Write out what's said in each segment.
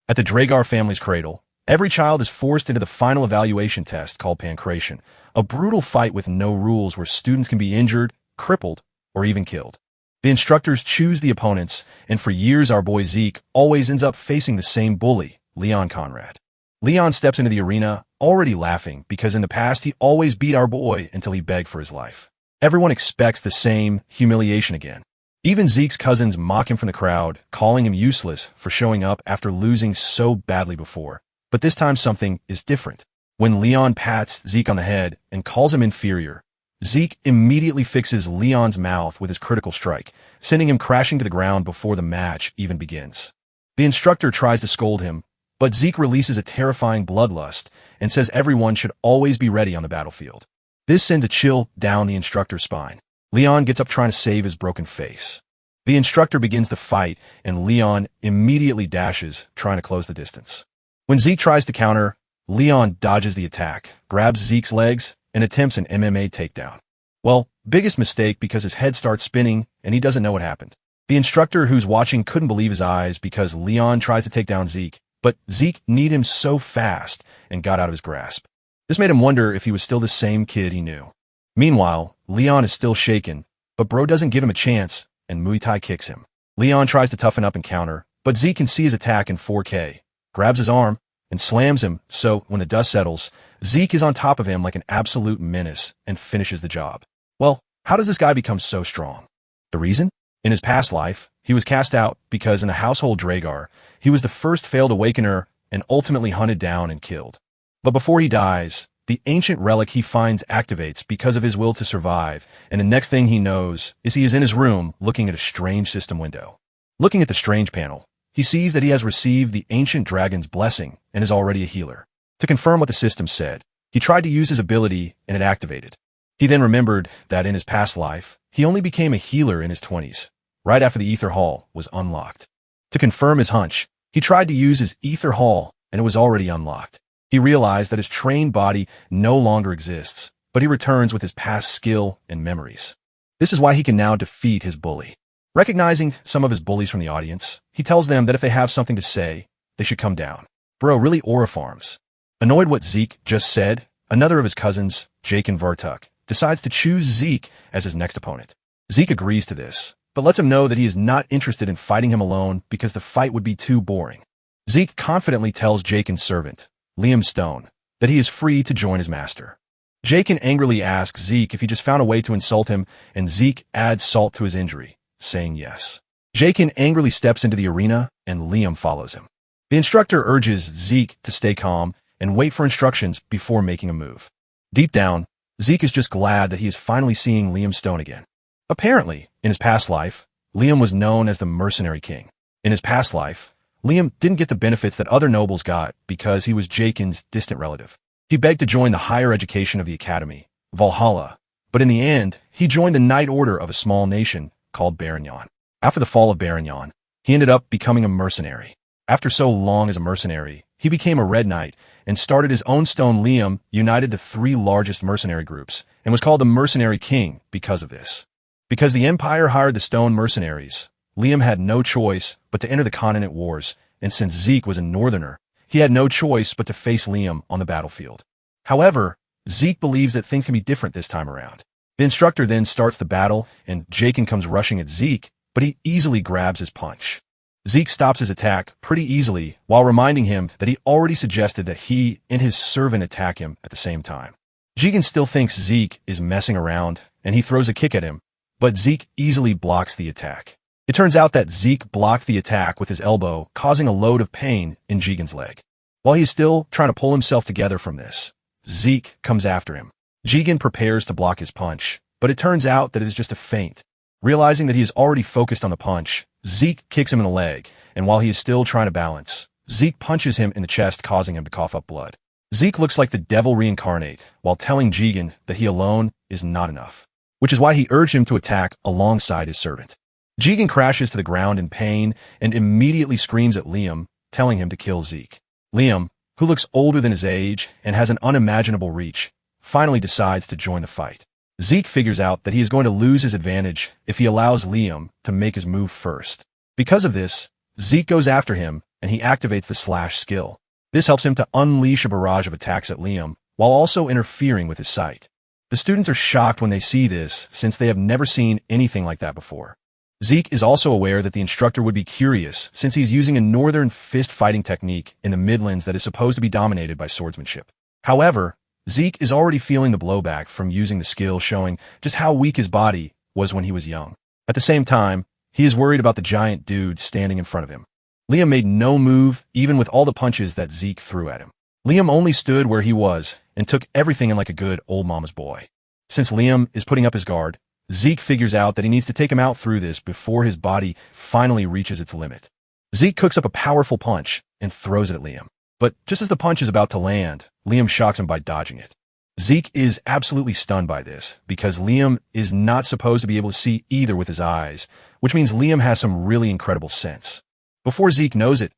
At the Dragar family's cradle, every child is forced into the final evaluation test called pancration, a brutal fight with no rules where students can be injured, crippled, or even killed. The instructors choose the opponents, and for years our boy Zeke always ends up facing the same bully, Leon Conrad. Leon steps into the arena, already laughing because in the past he always beat our boy until he begged for his life. Everyone expects the same humiliation again. Even Zeke's cousins mock him from the crowd, calling him useless for showing up after losing so badly before. But this time something is different. When Leon pats Zeke on the head and calls him inferior, Zeke immediately fixes Leon's mouth with his critical strike, sending him crashing to the ground before the match even begins. The instructor tries to scold him, but Zeke releases a terrifying bloodlust and says everyone should always be ready on the battlefield. This sends a chill down the instructor's spine. Leon gets up trying to save his broken face. The instructor begins the fight, and Leon immediately dashes, trying to close the distance. When Zeke tries to counter, Leon dodges the attack, grabs Zeke's legs, and attempts an MMA takedown. Well, biggest mistake because his head starts spinning, and he doesn't know what happened. The instructor who's watching couldn't believe his eyes because Leon tries to take down Zeke, but Zeke kneed him so fast and got out of his grasp. This made him wonder if he was still the same kid he knew. Meanwhile, Leon is still shaken, but bro doesn't give him a chance, and Muay Thai kicks him. Leon tries to toughen up and counter, but Zeke can see his attack in 4K, grabs his arm, and slams him, so when the dust settles, Zeke is on top of him like an absolute menace and finishes the job. Well, how does this guy become so strong? The reason? In his past life, he was cast out because in the household Dragar, he was the first failed awakener and ultimately hunted down and killed. But before he dies, the ancient relic he finds activates because of his will to survive, and the next thing he knows is he is in his room looking at a strange system window. Looking at the strange panel, he sees that he has received the ancient dragon's blessing and is already a healer. To confirm what the system said, he tried to use his ability and it activated. He then remembered that in his past life, he only became a healer in his 20s, right after the Ether Hall was unlocked. To confirm his hunch, he tried to use his Ether Hall and it was already unlocked. He realized that his trained body no longer exists, but he returns with his past skill and memories. This is why he can now defeat his bully. Recognizing some of his bullies from the audience, he tells them that if they have something to say, they should come down. Bro really aura farms. Annoyed what Zeke just said, another of his cousins, Jake and Vartuk, decides to choose Zeke as his next opponent. Zeke agrees to this, but lets him know that he is not interested in fighting him alone because the fight would be too boring. Zeke confidently tells Jaken's servant, Liam Stone, that he is free to join his master. Jaken angrily asks Zeke if he just found a way to insult him, and Zeke adds salt to his injury, saying yes. Jaken angrily steps into the arena, and Liam follows him. The instructor urges Zeke to stay calm and wait for instructions before making a move. Deep down, Zeke is just glad that he is finally seeing Liam Stone again. Apparently, in his past life, Liam was known as the Mercenary King. In his past life, Liam didn't get the benefits that other nobles got because he was Jaken's distant relative. He begged to join the higher education of the academy, Valhalla, but in the end, he joined the Knight Order of a small nation called Barignon. After the fall of Barignon, he ended up becoming a mercenary. After so long as a mercenary, he became a Red Knight and started his own stone. Liam united the three largest mercenary groups and was called the Mercenary King because of this. Because the Empire hired the stone mercenaries, Liam had no choice but to enter the continent wars, and since Zeke was a northerner, he had no choice but to face Liam on the battlefield. However, Zeke believes that things can be different this time around. The instructor then starts the battle, and Jaken comes rushing at Zeke, but he easily grabs his punch. Zeke stops his attack pretty easily while reminding him that he already suggested that he and his servant attack him at the same time. Jigen still thinks Zeke is messing around, and he throws a kick at him, but Zeke easily blocks the attack. It turns out that Zeke blocked the attack with his elbow, causing a load of pain in Jigen's leg. While he is still trying to pull himself together from this, Zeke comes after him. Jigen prepares to block his punch, but it turns out that it is just a feint. Realizing that he is already focused on the punch, Zeke kicks him in the leg, and while he is still trying to balance, Zeke punches him in the chest, causing him to cough up blood. Zeke looks like the devil reincarnate, while telling Jigen that he alone is not enough, which is why he urged him to attack alongside his servant. Jigen crashes to the ground in pain and immediately screams at Liam, telling him to kill Zeke. Liam, who looks older than his age and has an unimaginable reach, finally decides to join the fight. Zeke figures out that he is going to lose his advantage if he allows Liam to make his move first. Because of this, Zeke goes after him and he activates the slash skill. This helps him to unleash a barrage of attacks at Liam, while also interfering with his sight. The students are shocked when they see this, since they have never seen anything like that before. Zeke is also aware that the instructor would be curious, since he's using a northern fist fighting technique in the Midlands that is supposed to be dominated by swordsmanship. However, Zeke is already feeling the blowback from using the skill, showing just how weak his body was when he was young. At the same time, he is worried about the giant dude standing in front of him. Liam made no move, even with all the punches that Zeke threw at him. Liam only stood where he was and took everything in like a good old mama's boy. Since Liam is putting up his guard, Zeke figures out that he needs to take him out through this before his body finally reaches its limit. Zeke cooks up a powerful punch and throws it at Liam. But just as the punch is about to land, Liam shocks him by dodging it. Zeke is absolutely stunned by this, because Liam is not supposed to be able to see either with his eyes, which means Liam has some really incredible sense. Before Zeke knows it,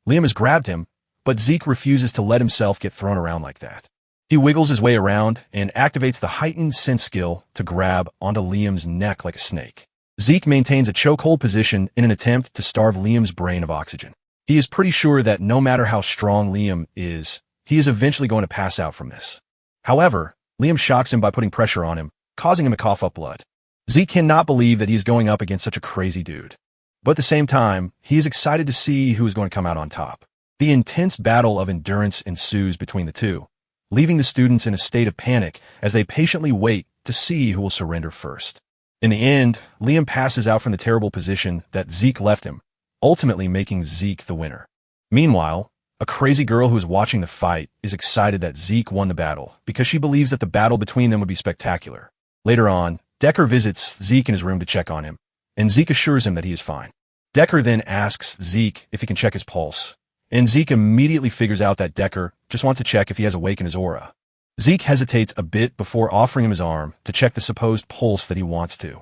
Liam has grabbed him, but Zeke refuses to let himself get thrown around like that. He wiggles his way around and activates the heightened sense skill to grab onto Liam's neck like a snake. Zeke maintains a chokehold position in an attempt to starve Liam's brain of oxygen. He is pretty sure that no matter how strong Liam is, he is eventually going to pass out from this. However, Liam shocks him by putting pressure on him, causing him to cough up blood. Zeke cannot believe that he is going up against such a crazy dude. But at the same time, he is excited to see who is going to come out on top. The intense battle of endurance ensues between the two, leaving the students in a state of panic as they patiently wait to see who will surrender first. In the end, Liam passes out from the terrible position that Zeke left him, ultimately making Zeke the winner. Meanwhile, a crazy girl who is watching the fight is excited that Zeke won the battle because she believes that the battle between them would be spectacular. Later on, Decker visits Zeke in his room to check on him, and Zeke assures him that he is fine. Decker then asks Zeke if he can check his pulse, and Zeke immediately figures out that Decker just wants to check if he has awakened his aura. Zeke hesitates a bit before offering him his arm to check the supposed pulse that he wants to.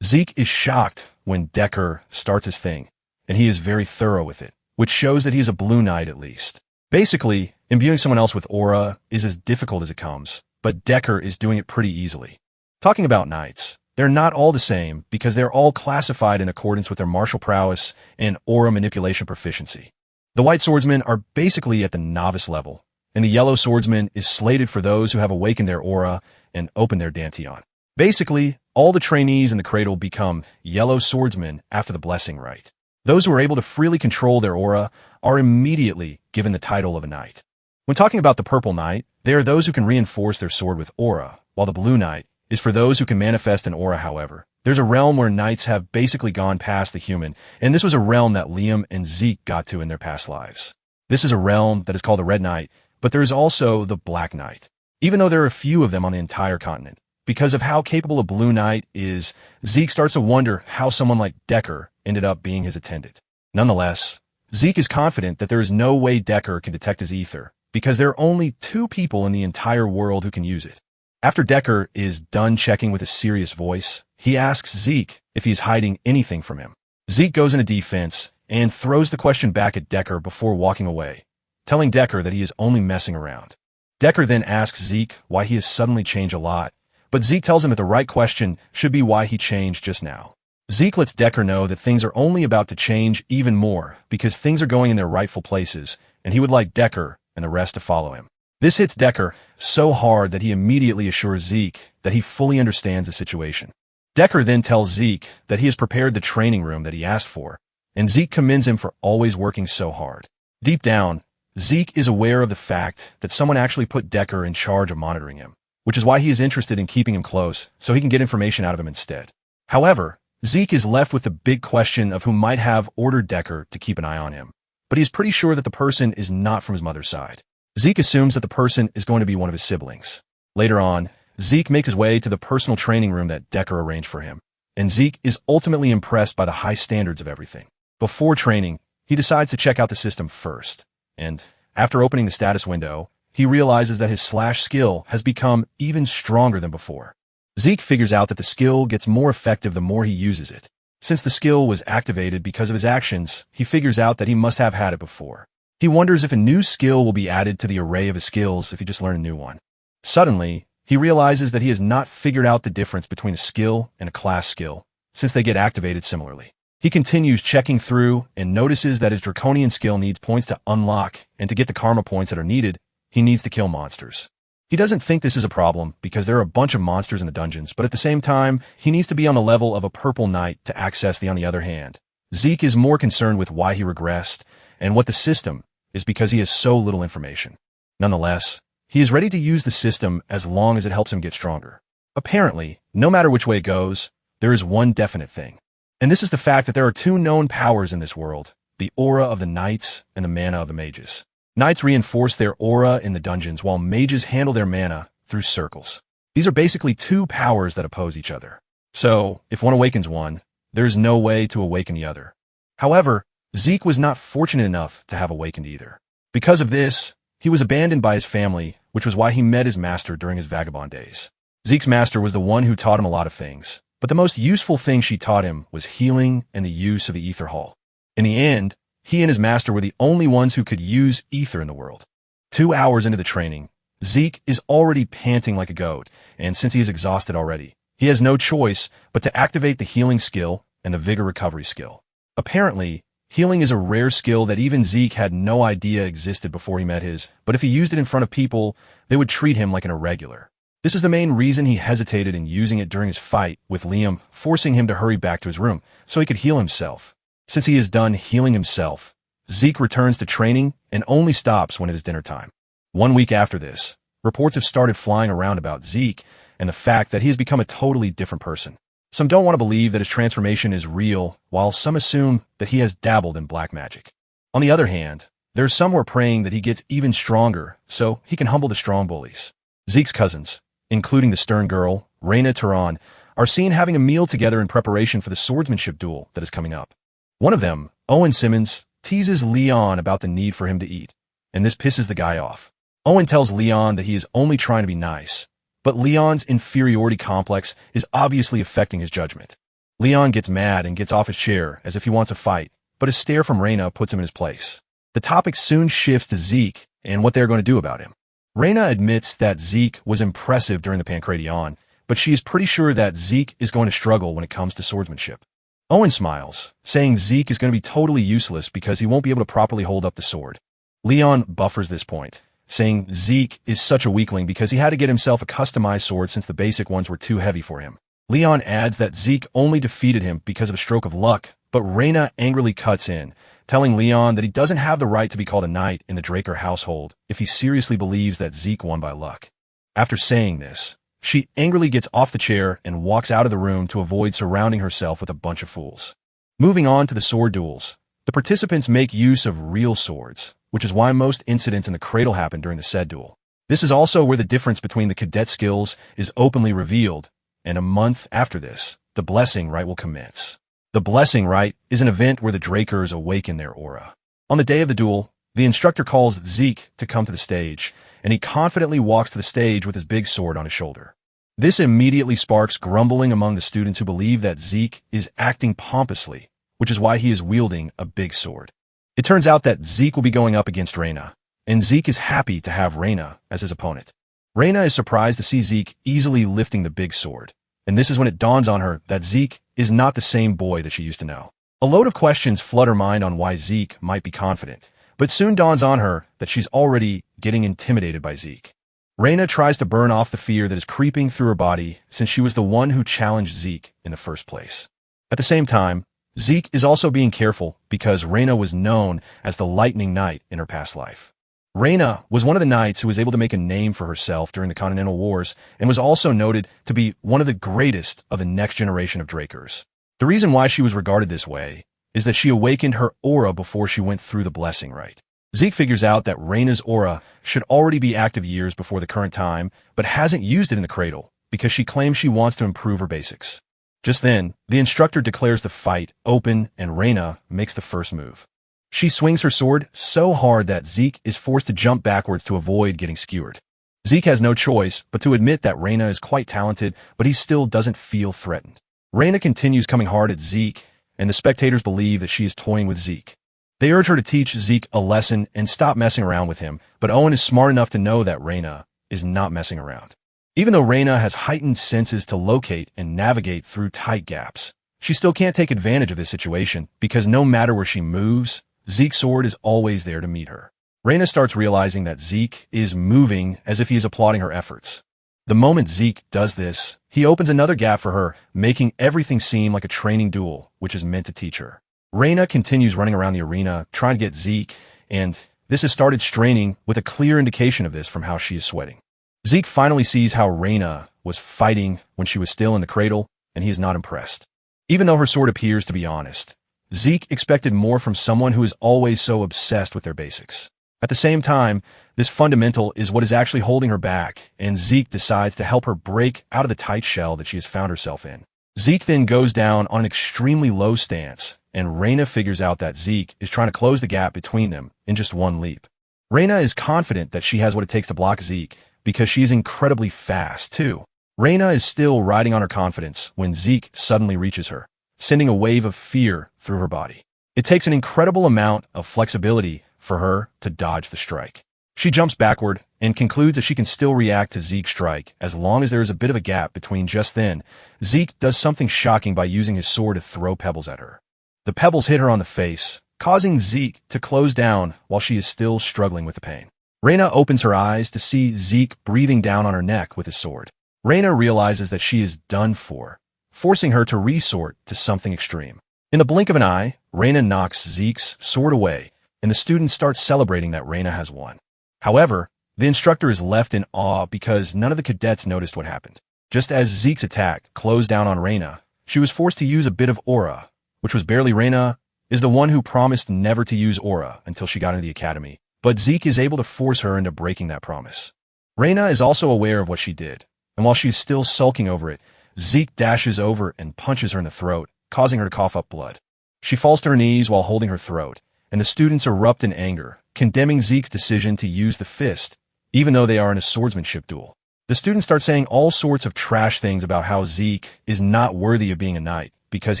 Zeke is shocked when Decker starts his thing, and he is very thorough with it, which shows that he is a Blue Knight at least. Basically, imbuing someone else with aura is as difficult as it comes, but Decker is doing it pretty easily. Talking about knights, they're not all the same because they're all classified in accordance with their martial prowess and aura manipulation proficiency. The white swordsmen are basically at the novice level, and the yellow swordsman is slated for those who have awakened their aura and opened their dantian. Basically, all the trainees in the cradle become yellow swordsmen after the blessing rite. Those who are able to freely control their aura are immediately given the title of a knight. When talking about the purple knight, they are those who can reinforce their sword with aura, while the blue knight is for those who can manifest an aura. However, there's a realm where knights have basically gone past the human, and this was a realm that Liam and Zeke got to in their past lives. This is a realm that is called the Red Knight, but there is also the Black Knight, even though there are a few of them on the entire continent. Because of how capable a Blue Knight is, Zeke starts to wonder how someone like Decker ended up being his attendant. Nonetheless, Zeke is confident that there is no way Decker can detect his ether, because there are only 2 people in the entire world who can use it. After Decker is done checking with a serious voice, he asks Zeke if he is hiding anything from him. Zeke goes into defense and throws the question back at Decker before walking away, telling Decker that he is only messing around. Decker then asks Zeke why he has suddenly changed a lot, but Zeke tells him that the right question should be why he changed just now. Zeke lets Decker know that things are only about to change even more because things are going in their rightful places, and he would like Decker and the rest to follow him. This hits Decker so hard that he immediately assures Zeke that he fully understands the situation. Decker then tells Zeke that he has prepared the training room that he asked for, and Zeke commends him for always working so hard. Deep down, Zeke is aware of the fact that someone actually put Decker in charge of monitoring him, which is why he is interested in keeping him close so he can get information out of him instead. However, Zeke is left with the big question of who might have ordered Decker to keep an eye on him, but he's pretty sure that the person is not from his mother's side. Zeke assumes that the person is going to be one of his siblings. Later on, Zeke makes his way to the personal training room that Decker arranged for him, and Zeke is ultimately impressed by the high standards of everything. Before training, he decides to check out the system first, and after opening the status window, he realizes that his slash skill has become even stronger than before. Zeke figures out that the skill gets more effective the more he uses it. Since the skill was activated because of his actions, he figures out that he must have had it before. He wonders if a new skill will be added to the array of his skills if he just learned a new one. Suddenly, he realizes that he has not figured out the difference between a skill and a class skill, since they get activated similarly. He continues checking through and notices that his draconian skill needs points to unlock, and to get the karma points that are needed, he needs to kill monsters. He doesn't think this is a problem because there are a bunch of monsters in the dungeons, but at the same time, he needs to be on the level of a purple knight to access the on the other hand. Zeke is more concerned with why he regressed and what the system is because he has so little information. Nonetheless, he is ready to use the system as long as it helps him get stronger. Apparently, no matter which way it goes, there is one definite thing. And this is the fact that there are two known powers in this world, the aura of the knights and the mana of the mages. Knights reinforce their aura in the dungeons while mages handle their mana through circles. These are basically two powers that oppose each other. So, if one awakens one, there is no way to awaken the other. However, Zeke was not fortunate enough to have awakened either. Because of this, he was abandoned by his family, which was why he met his master during his vagabond days. Zeke's master was the one who taught him a lot of things, but the most useful thing she taught him was healing and the use of the ether hall. In the end, he and his master were the only ones who could use ether in the world. 2 hours into the training, Zeke is already panting like a goat, and since he is exhausted already, he has no choice but to activate the healing skill and the vigor recovery skill. Apparently, healing is a rare skill that even Zeke had no idea existed before he met his, but if he used it in front of people, they would treat him like an irregular. This is the main reason he hesitated in using it during his fight with Liam, forcing him to hurry back to his room so he could heal himself. Since he is done healing himself, Zeke returns to training and only stops when it is dinner time. 1 week after this, reports have started flying around about Zeke and the fact that he has become a totally different person. Some don't want to believe that his transformation is real, while some assume that he has dabbled in black magic. On the other hand, there are some who are praying that he gets even stronger so he can humble the strong bullies. Zeke's cousins, including the stern girl, Reina Tehran, are seen having a meal together in preparation for the swordsmanship duel that is coming up. One of them, Owen Simmons, teases Leon about the need for him to eat, and this pisses the guy off. Owen tells Leon that he is only trying to be nice, but Leon's inferiority complex is obviously affecting his judgment. Leon gets mad and gets off his chair as if he wants a fight, but a stare from Reina puts him in his place. The topic soon shifts to Zeke and what they're going to do about him. Reina admits that Zeke was impressive during the Pancration, but she is pretty sure that Zeke is going to struggle when it comes to swordsmanship. Owen smiles, saying Zeke is going to be totally useless because he won't be able to properly hold up the sword. Leon buffers this point, saying Zeke is such a weakling because he had to get himself a customized sword since the basic ones were too heavy for him. Leon adds that Zeke only defeated him because of a stroke of luck, but Reina angrily cuts in, telling Leon that he doesn't have the right to be called a knight in the Draker household if he seriously believes that Zeke won by luck. After saying this, she angrily gets off the chair and walks out of the room to avoid surrounding herself with a bunch of fools. Moving on to the sword duels, the participants make use of real swords, which is why most incidents in the cradle happen during the said duel. This is also where the difference between the cadet skills is openly revealed, and a month after this, the blessing rite will commence. The blessing rite is an event where the Drakers awaken their aura. On the day of the duel, the instructor calls Zeke to come to the stage, and he confidently walks to the stage with his big sword on his shoulder. This immediately sparks grumbling among the students who believe that Zeke is acting pompously, which is why he is wielding a big sword. It turns out that Zeke will be going up against Reina, and Zeke is happy to have Reina as his opponent. Reina is surprised to see Zeke easily lifting the big sword, and this is when it dawns on her that Zeke is not the same boy that she used to know. A load of questions flood her mind on why Zeke might be confident, but soon dawns on her that she's already getting intimidated by Zeke. Reina tries to burn off the fear that is creeping through her body since she was the one who challenged Zeke in the first place. At the same time, Zeke is also being careful because Reina was known as the Lightning Knight in her past life. Reina was one of the knights who was able to make a name for herself during the Continental Wars and was also noted to be one of the greatest of the next generation of Drakers. The reason why she was regarded this way is that she awakened her aura before she went through the blessing rite. Zeke figures out that Reina's aura should already be active years before the current time, but hasn't used it in the cradle because she claims she wants to improve her basics. Just then, the instructor declares the fight open and Reina makes the first move. She swings her sword so hard that Zeke is forced to jump backwards to avoid getting skewered. Zeke has no choice but to admit that Reina is quite talented, but he still doesn't feel threatened. Reina continues coming hard at Zeke, and the spectators believe that she is toying with Zeke. They urge her to teach Zeke a lesson and stop messing around with him, but Owen is smart enough to know that Reina is not messing around. Even though Reina has heightened senses to locate and navigate through tight gaps, She still can't take advantage of this situation because no matter where she moves, Zeke's sword is always there to meet her. Reina starts realizing that Zeke is moving as if he is applauding her efforts. The moment Zeke does this, he opens another gap for her, making everything seem like a training duel, which is meant to teach her. Reina continues running around the arena, trying to get Zeke, and this has started straining with a clear indication of this from how she is sweating. Zeke finally sees how Reina was fighting when she was still in the cradle, and he is not impressed. Even though her sword appears to be honest, Zeke expected more from someone who is always so obsessed with their basics. At the same time, this fundamental is what is actually holding her back, and Zeke decides to help her break out of the tight shell that she has found herself in. Zeke then goes down on an extremely low stance, and Reina figures out that Zeke is trying to close the gap between them in just one leap. Reina is confident that she has what it takes to block Zeke because she is incredibly fast, too. Reina is still riding on her confidence when Zeke suddenly reaches her, sending a wave of fear through her body. It takes an incredible amount of flexibility for her to dodge the strike. She jumps backward and concludes that she can still react to Zeke's strike as long as there is a bit of a gap between. Just then, Zeke does something shocking by using his sword to throw pebbles at her. The pebbles hit her on the face, causing Zeke to close down while she is still struggling with the pain. Reina opens her eyes to see Zeke breathing down on her neck with his sword. Reina realizes that she is done for, forcing her to resort to something extreme. In the blink of an eye, Reina knocks Zeke's sword away, and the students start celebrating that Reina has won. However, the instructor is left in awe because none of the cadets noticed what happened. Just as Zeke's attack closed down on Reina, she was forced to use a bit of aura, which was barely. Reina is the one who promised never to use aura until she got into the academy, but Zeke is able to force her into breaking that promise. Reina is also aware of what she did, and while she is still sulking over it, Zeke dashes over and punches her in the throat, causing her to cough up blood. She falls to her knees while holding her throat, and the students erupt in anger, condemning Zeke's decision to use the fist, even though they are in a swordsmanship duel. The students start saying all sorts of trash things about how Zeke is not worthy of being a knight because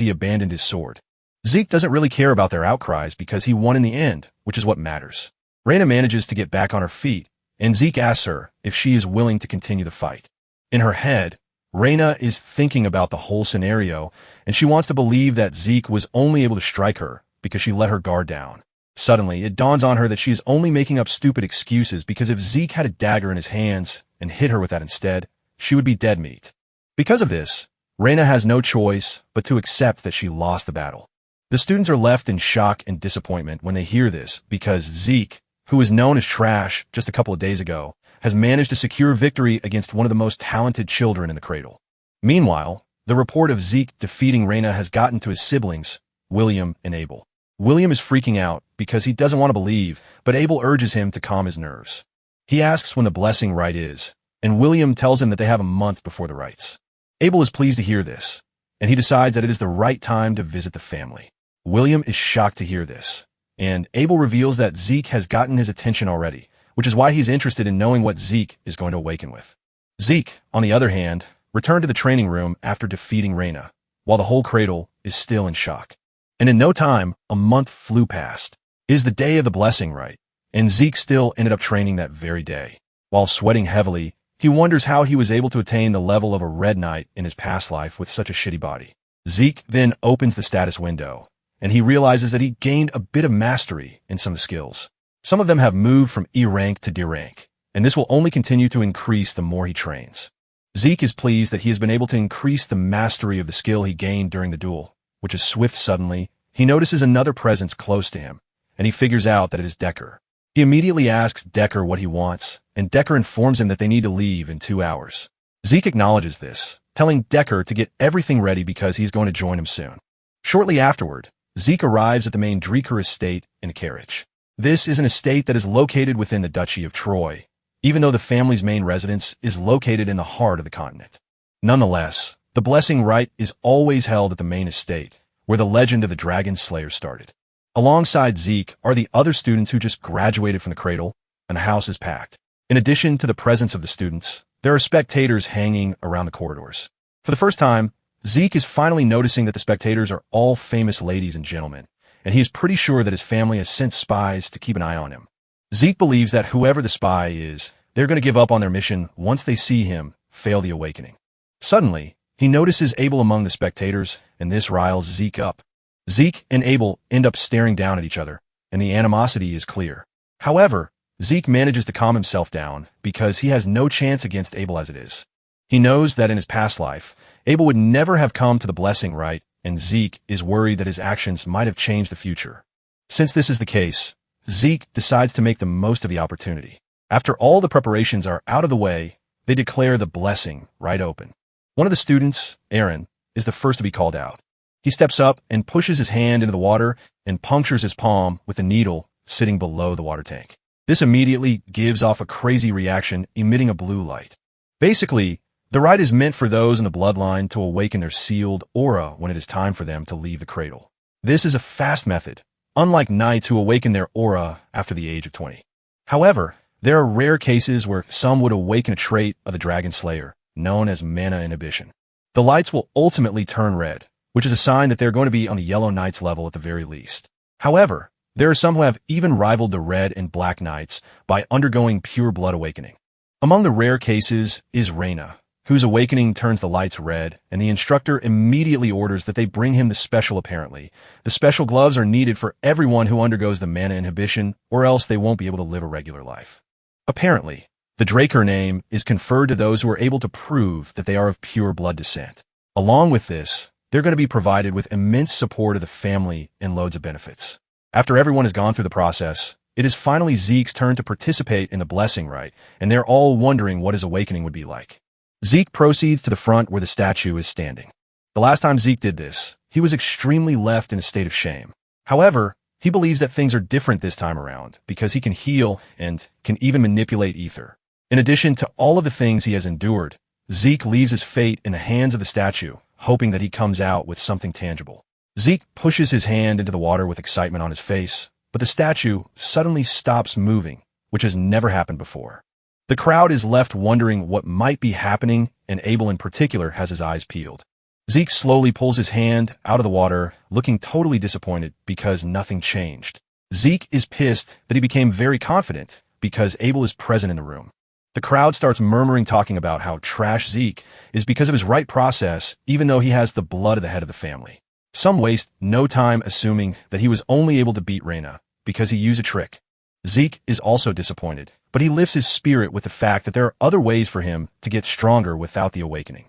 he abandoned his sword. Zeke doesn't really care about their outcries because he won in the end, which is what matters. Reina manages to get back on her feet, and Zeke asks her if she is willing to continue the fight. In her head, Reina is thinking about the whole scenario, and she wants to believe that Zeke was only able to strike her because she let her guard down. Suddenly, it dawns on her that she is only making up stupid excuses because if Zeke had a dagger in his hands and hit her with that instead, she would be dead meat. Because of this, Reina has no choice but to accept that she lost the battle. The students are left in shock and disappointment when they hear this because Zeke, who was known as trash just a couple of days ago, has managed to secure victory against one of the most talented children in the cradle. Meanwhile, the report of Zeke defeating Reina has gotten to his siblings, William and Abel. William is freaking out because he doesn't want to believe, but Abel urges him to calm his nerves. He asks when the blessing rite is, and William tells him that they have a month before the rites. Abel is pleased to hear this, and he decides that it is the right time to visit the family. William is shocked to hear this, and Abel reveals that Zeke has gotten his attention already, which is why he's interested in knowing what Zeke is going to awaken with. Zeke, on the other hand, returned to the training room after defeating Reina, while the whole cradle is still in shock. And in no time, a month flew past. It is the day of the blessing rite, and Zeke still ended up training that very day. While sweating heavily, he wonders how he was able to attain the level of a red knight in his past life with such a shitty body. Zeke then opens the status window, and he realizes that he gained a bit of mastery in some of the skills. Some of them have moved from E rank to D rank, and this will only continue to increase the more he trains. Zeke is pleased that he has been able to increase the mastery of the skill he gained during the duel, which is swift. Suddenly, he notices another presence close to him, and he figures out that it is Decker. He immediately asks Decker what he wants, and Decker informs him that they need to leave in 2 hours. Zeke acknowledges this, telling Decker to get everything ready because he's going to join him soon. Shortly afterward, Zeke arrives at the main Dreeker estate in a carriage. This is an estate that is located within the Duchy of Troy, even though the family's main residence is located in the heart of the continent. Nonetheless, the blessing rite is always held at the main estate, where the legend of the Dragon Slayer started. Alongside Zeke are the other students who just graduated from the cradle, and the house is packed. In addition to the presence of the students, there are spectators hanging around the corridors. For the first time, Zeke is finally noticing that the spectators are all famous ladies and gentlemen, and he is pretty sure that his family has sent spies to keep an eye on him. Zeke believes that whoever the spy is, they're going to give up on their mission once they see him fail the awakening. Suddenly, He notices Abel among the spectators, and this riles Zeke up. Zeke and Abel end up staring down at each other, and the animosity is clear. However, Zeke manages to calm himself down because he has no chance against Abel as it is. He knows that in his past life, Abel would never have come to the blessing right, and Zeke is worried that his actions might have changed the future. Since this is the case, Zeke decides to make the most of the opportunity. After all the preparations are out of the way, they declare the blessing right open. One of the students, Aaron, is the first to be called out. He steps up and pushes his hand into the water and punctures his palm with a needle sitting below the water tank. This immediately gives off a crazy reaction, emitting a blue light. Basically, the rite is meant for those in the bloodline to awaken their sealed aura when it is time for them to leave the cradle. This is a fast method, unlike knights who awaken their aura after the age of 20. However, there are rare cases where some would awaken a trait of the Dragon Slayer, known as mana inhibition. The lights will ultimately turn red, which is a sign that they're going to be on the Yellow Knight's level at the very least. However, there are some who have even rivaled the Red and Black Knights by undergoing pure blood awakening. Among the rare cases is Reina, whose awakening turns the lights red, and the instructor immediately orders that they bring him the special apparently. The special gloves are needed for everyone who undergoes the mana inhibition, or else they won't be able to live a regular life. Apparently, the Draker name is conferred to those who are able to prove that they are of pure blood descent. Along with this, they're going to be provided with immense support of the family and loads of benefits. After everyone has gone through the process, it is finally Zeke's turn to participate in the blessing rite, and they're all wondering what his awakening would be like. Zeke proceeds to the front where the statue is standing. The last time Zeke did this, he was extremely left in a state of shame. However, he believes that things are different this time around because he can heal and can even manipulate ether. In addition to all of the things he has endured, Zeke leaves his fate in the hands of the statue, hoping that he comes out with something tangible. Zeke pushes his hand into the water with excitement on his face, but the statue suddenly stops moving, which has never happened before. The crowd is left wondering what might be happening, and Abel in particular has his eyes peeled. Zeke slowly pulls his hand out of the water, looking totally disappointed because nothing changed. Zeke is pissed that he became very confident because Abel is present in the room. The crowd starts murmuring, talking about how trash Zeke is because of his rite process, even though he has the blood of the head of the family. Some waste no time assuming that he was only able to beat Reina because he used a trick. Zeke is also disappointed, but he lifts his spirit with the fact that there are other ways for him to get stronger without the awakening.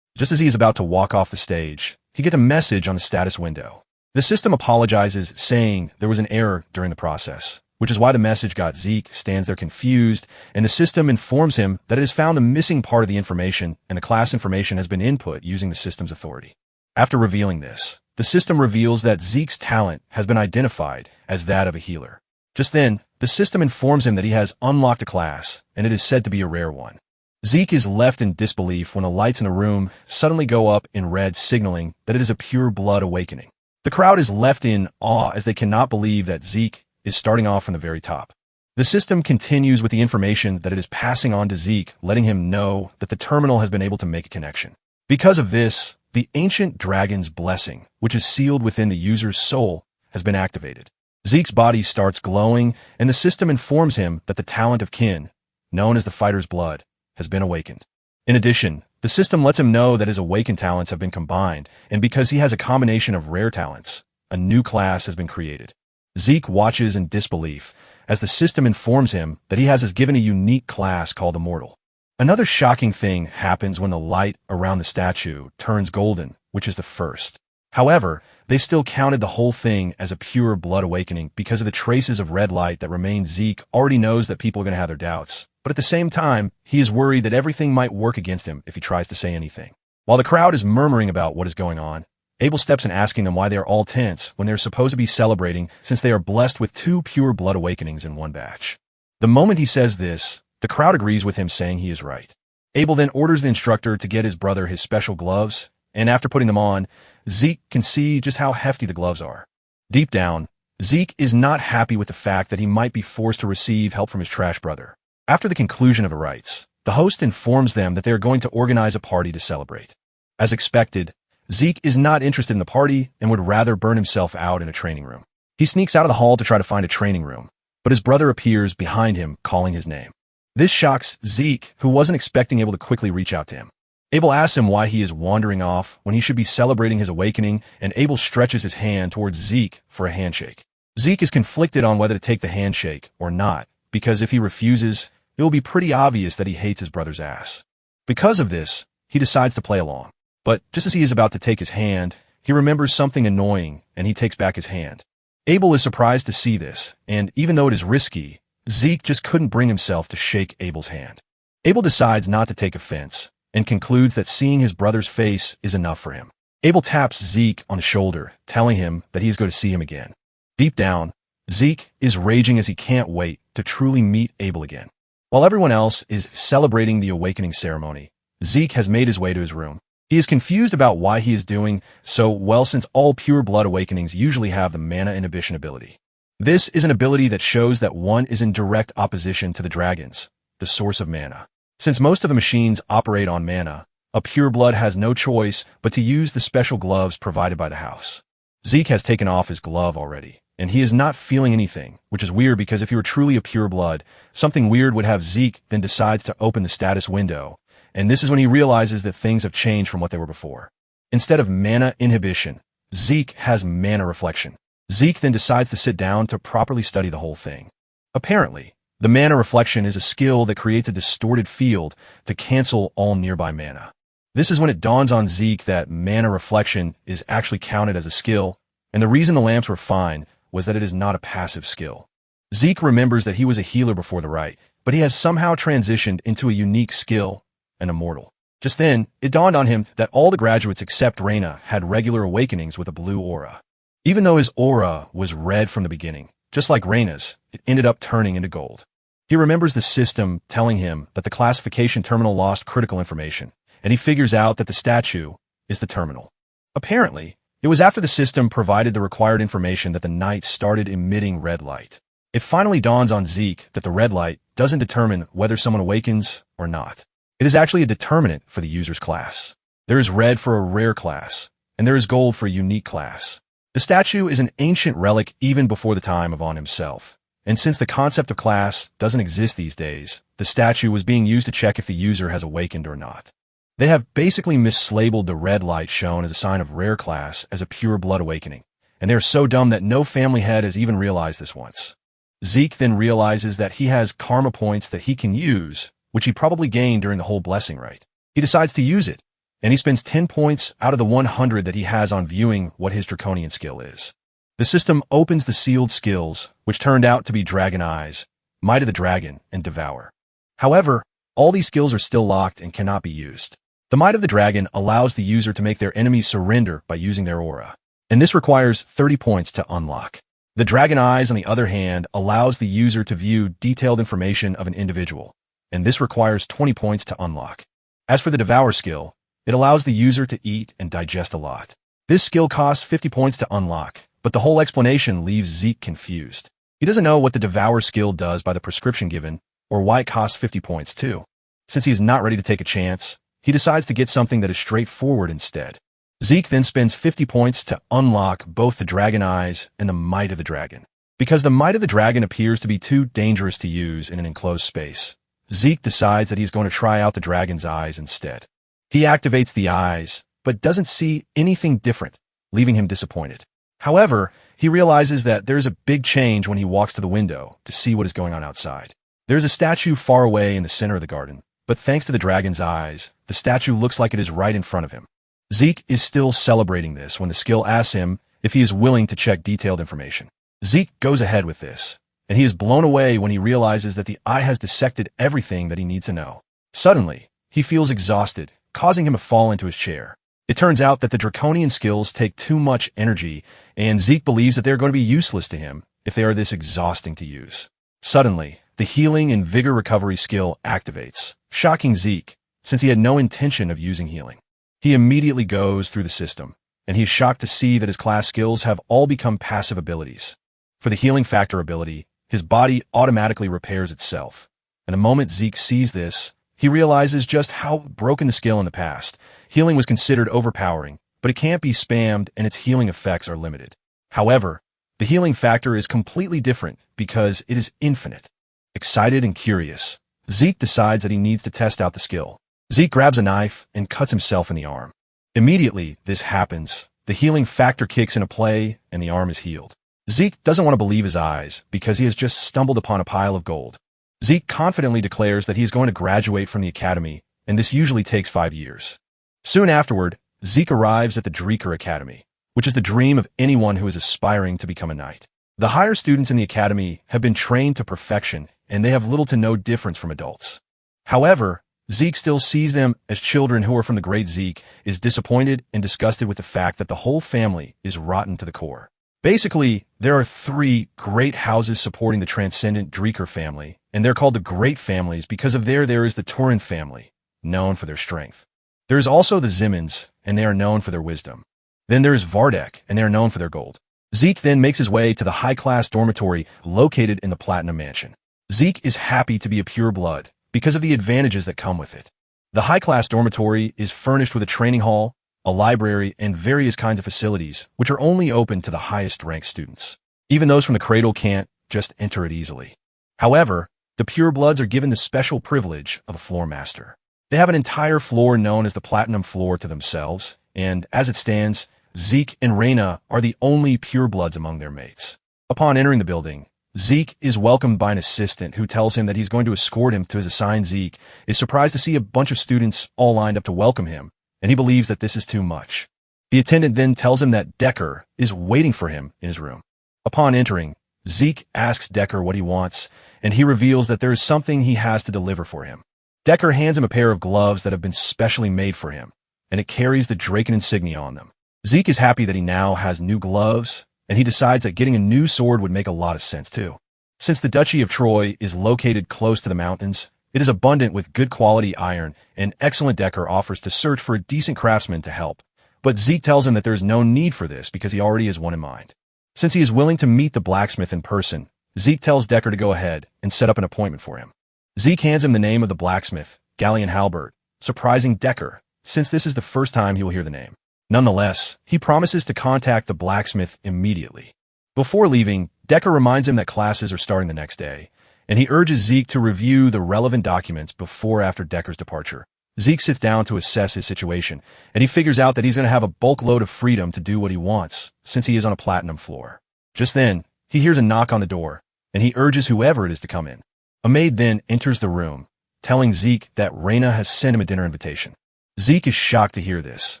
Just as he is about to walk off the stage, he gets a message on the status window. The system apologizes, saying there was an error during the process, which is why the message got. Zeke stands there confused, and the system informs him that it has found the missing part of the information, and the class information has been input using the system's authority. After revealing this, the system reveals that Zeke's talent has been identified as that of a healer. Just then, the system informs him that he has unlocked a class, and it is said to be a rare one. Zeke is left in disbelief when the lights in the room suddenly go up in red, signaling that it is a pure blood awakening. The crowd is left in awe as they cannot believe that Zeke is starting off from the very top. The system continues with the information that it is passing on to Zeke, letting him know that the terminal has been able to make a connection. Because of this, the ancient dragon's blessing, which is sealed within the user's soul, has been activated. Zeke's body starts glowing, and the system informs him that the talent of kin, known as the fighter's blood, has been awakened. In addition, the system lets him know that his awakened talents have been combined, and because he has a combination of rare talents, a new class has been created. Zeke watches in disbelief as the system informs him that he has given a unique class called Immortal. Another shocking thing happens when the light around the statue turns golden, which is the first. However, they still counted the whole thing as a pure blood awakening because of the traces of red light that remain. Zeke already knows that people are going to have their doubts, but at the same time, he is worried that everything might work against him if he tries to say anything. While the crowd is murmuring about what is going on, Abel steps in, asking them why they are all tense when they are supposed to be celebrating since they are blessed with 2 pure blood awakenings in one batch. The moment he says this, the crowd agrees with him, saying he is right. Abel then orders the instructor to get his brother his special gloves, and after putting them on, Zeke can see just how hefty the gloves are. Deep down, Zeke is not happy with the fact that he might be forced to receive help from his trash brother. After the conclusion of the rites, the host informs them that they are going to organize a party to celebrate. As expected, Zeke is not interested in the party and would rather burn himself out in a training room. He sneaks out of the hall to try to find a training room, but his brother appears behind him, calling his name. This shocks Zeke, who wasn't expecting Abel to quickly reach out to him. Abel asks him why he is wandering off when he should be celebrating his awakening, and Abel stretches his hand towards Zeke for a handshake. Zeke is conflicted on whether to take the handshake or not, because if he refuses, it will be pretty obvious that he hates his brother's ass. Because of this, he decides to play along. But just as he is about to take his hand, he remembers something annoying, and he takes back his hand. Abel is surprised to see this, and even though it is risky, Zeke just couldn't bring himself to shake Abel's hand. Abel decides not to take offense, and concludes that seeing his brother's face is enough for him. Abel taps Zeke on the shoulder, telling him that he is going to see him again. Deep down, Zeke is raging as he can't wait to truly meet Abel again. While everyone else is celebrating the awakening ceremony, Zeke has made his way to his room. He is confused about why he is doing so well, since all pure blood awakenings usually have the mana inhibition ability. This is an ability that shows that one is in direct opposition to the dragons, the source of mana. Since most of the machines operate on mana, a pure blood has no choice but to use the special gloves provided by the house. Zeke has taken off his glove already, and he is not feeling anything, which is weird because if he were truly a pure blood, something weird would have Zeke then decides to open the status window, and this is when he realizes that things have changed from what they were before. Instead of mana inhibition, Zeke has mana reflection. Zeke then decides to sit down to properly study the whole thing. Apparently, the mana reflection is a skill that creates a distorted field to cancel all nearby mana. This is when it dawns on Zeke that mana reflection is actually counted as a skill, and the reason the lamps were fine was that it is not a passive skill. Zeke remembers that he was a healer before the rite, but he has somehow transitioned into a unique skill, an immortal. Just then, it dawned on him that all the graduates except Reina had regular awakenings with a blue aura. Even though his aura was red from the beginning, just like Reina's, it ended up turning into gold. He remembers the system telling him that the classification terminal lost critical information, and he figures out that the statue is the terminal. Apparently, it was after the system provided the required information that the knight started emitting red light. It finally dawns on Zeke that the red light doesn't determine whether someone awakens or not. It is actually a determinant for the user's class. There is red for a rare class, and there is gold for a unique class. The statue is an ancient relic even before the time of On himself, and since the concept of class doesn't exist these days, the statue was being used to check if the user has awakened or not. They have basically mislabeled the red light shown as a sign of rare class as a pure blood awakening, and they are so dumb that no family head has even realized this once. Zeke then realizes that he has karma points that he can use, which he probably gained during the whole blessing rite. He decides to use it, and he spends 10 points out of the 100 that he has on viewing what his draconian skill is. The system opens the sealed skills, which turned out to be Dragon Eyes, Might of the Dragon, and Devour. However, all these skills are still locked and cannot be used. The Might of the Dragon allows the user to make their enemies surrender by using their aura, and this requires 30 points to unlock. The Dragon Eyes, on the other hand, allows the user to view detailed information of an individual, and this requires 20 points to unlock. As for the Devour skill, it allows the user to eat and digest a lot. This skill costs 50 points to unlock, but the whole explanation leaves Zeke confused. He doesn't know what the Devour skill does by the prescription given, or why it costs 50 points too. Since he is not ready to take a chance, he decides to get something that is straightforward instead. Zeke then spends 50 points to unlock both the Dragon Eyes and the Might of the Dragon. Because the Might of the Dragon appears to be too dangerous to use in an enclosed space, Zeke decides that he's going to try out the Dragon's Eyes instead. He activates the eyes, but doesn't see anything different, leaving him disappointed. However, he realizes that there is a big change when he walks to the window to see what is going on outside. There is a statue far away in the center of the garden, but thanks to the Dragon's Eyes, the statue looks like it is right in front of him. Zeke is still celebrating this when the skill asks him if he is willing to check detailed information. Zeke goes ahead with this, and he is blown away when he realizes that the eye has dissected everything that he needs to know. Suddenly, he feels exhausted, causing him to fall into his chair. It turns out that the draconian skills take too much energy, and Zeke believes that they are going to be useless to him if they are this exhausting to use. Suddenly, the healing and vigor recovery skill activates, shocking Zeke, since he had no intention of using healing. He immediately goes through the system, and he is shocked to see that his class skills have all become passive abilities. For the healing factor ability, his body automatically repairs itself, and the moment Zeke sees this, he realizes just how broken the skill in the past. Healing was considered overpowering, but it can't be spammed and its healing effects are limited. However, the healing factor is completely different because it is infinite. Excited and curious, Zeke decides that he needs to test out the skill. Zeke grabs a knife and cuts himself in the arm. Immediately, this happens. The healing factor kicks into play, and the arm is healed. Zeke doesn't want to believe his eyes because he has just stumbled upon a pile of gold. Zeke confidently declares that he is going to graduate from the academy, and this usually takes 5 years. Soon afterward, Zeke arrives at the Waifu Academy, which is the dream of anyone who is aspiring to become a knight. The higher students in the academy have been trained to perfection, and they have little to no difference from adults. However, Zeke still sees them as children who are from the great Zeke, is disappointed and disgusted with the fact that the whole family is rotten to the core. Basically, there are 3 great houses supporting the transcendent Waifu family, and they're called the Great Families because of there is the Turin family, known for their strength. There is also the Zimmons, and they are known for their wisdom. Then there is Vardek, and they are known for their gold. Zeke then makes his way to the high-class dormitory located in the Platinum Mansion. Zeke is happy to be a pure blood because of the advantages that come with it. The high-class dormitory is furnished with a training hall, a library, and various kinds of facilities, which are only open to the highest-ranked students. Even those from the cradle can't just enter it easily. However, the purebloods are given the special privilege of a floor master. They have an entire floor known as the Platinum Floor to themselves, and as it stands, Zeke and Reina are the only purebloods among their mates. Upon entering the building, Zeke is welcomed by an assistant who tells him that he's going to escort him to his assigned. Zeke is surprised to see a bunch of students all lined up to welcome him, and he believes that this is too much. The attendant then tells him that Decker is waiting for him in his room. Upon entering, Zeke asks Decker what he wants, and he reveals that there is something he has to deliver for him. Decker hands him a pair of gloves that have been specially made for him, and it carries the Draken insignia on them. Zeke is happy that he now has new gloves, and he decides that getting a new sword would make a lot of sense too. Since the Duchy of Troy is located close to the mountains, it is abundant with good quality iron, and excellent Decker offers to search for a decent craftsman to help. But Zeke tells him that there is no need for this because he already has one in mind. Since he is willing to meet the blacksmith in person, Zeke tells Decker to go ahead and set up an appointment for him. Zeke hands him the name of the blacksmith, Galleon Halbert, surprising Decker, since this is the first time he will hear the name. Nonetheless, he promises to contact the blacksmith immediately. Before leaving, Decker reminds him that classes are starting the next day, and he urges Zeke to review the relevant documents before after Decker's departure. Zeke sits down to assess his situation, and he figures out that he's going to have a bulk load of freedom to do what he wants, since he is on a platinum floor. Just then, he hears a knock on the door, and he urges whoever it is to come in. A maid then enters the room, telling Zeke that Reina has sent him a dinner invitation. Zeke is shocked to hear this,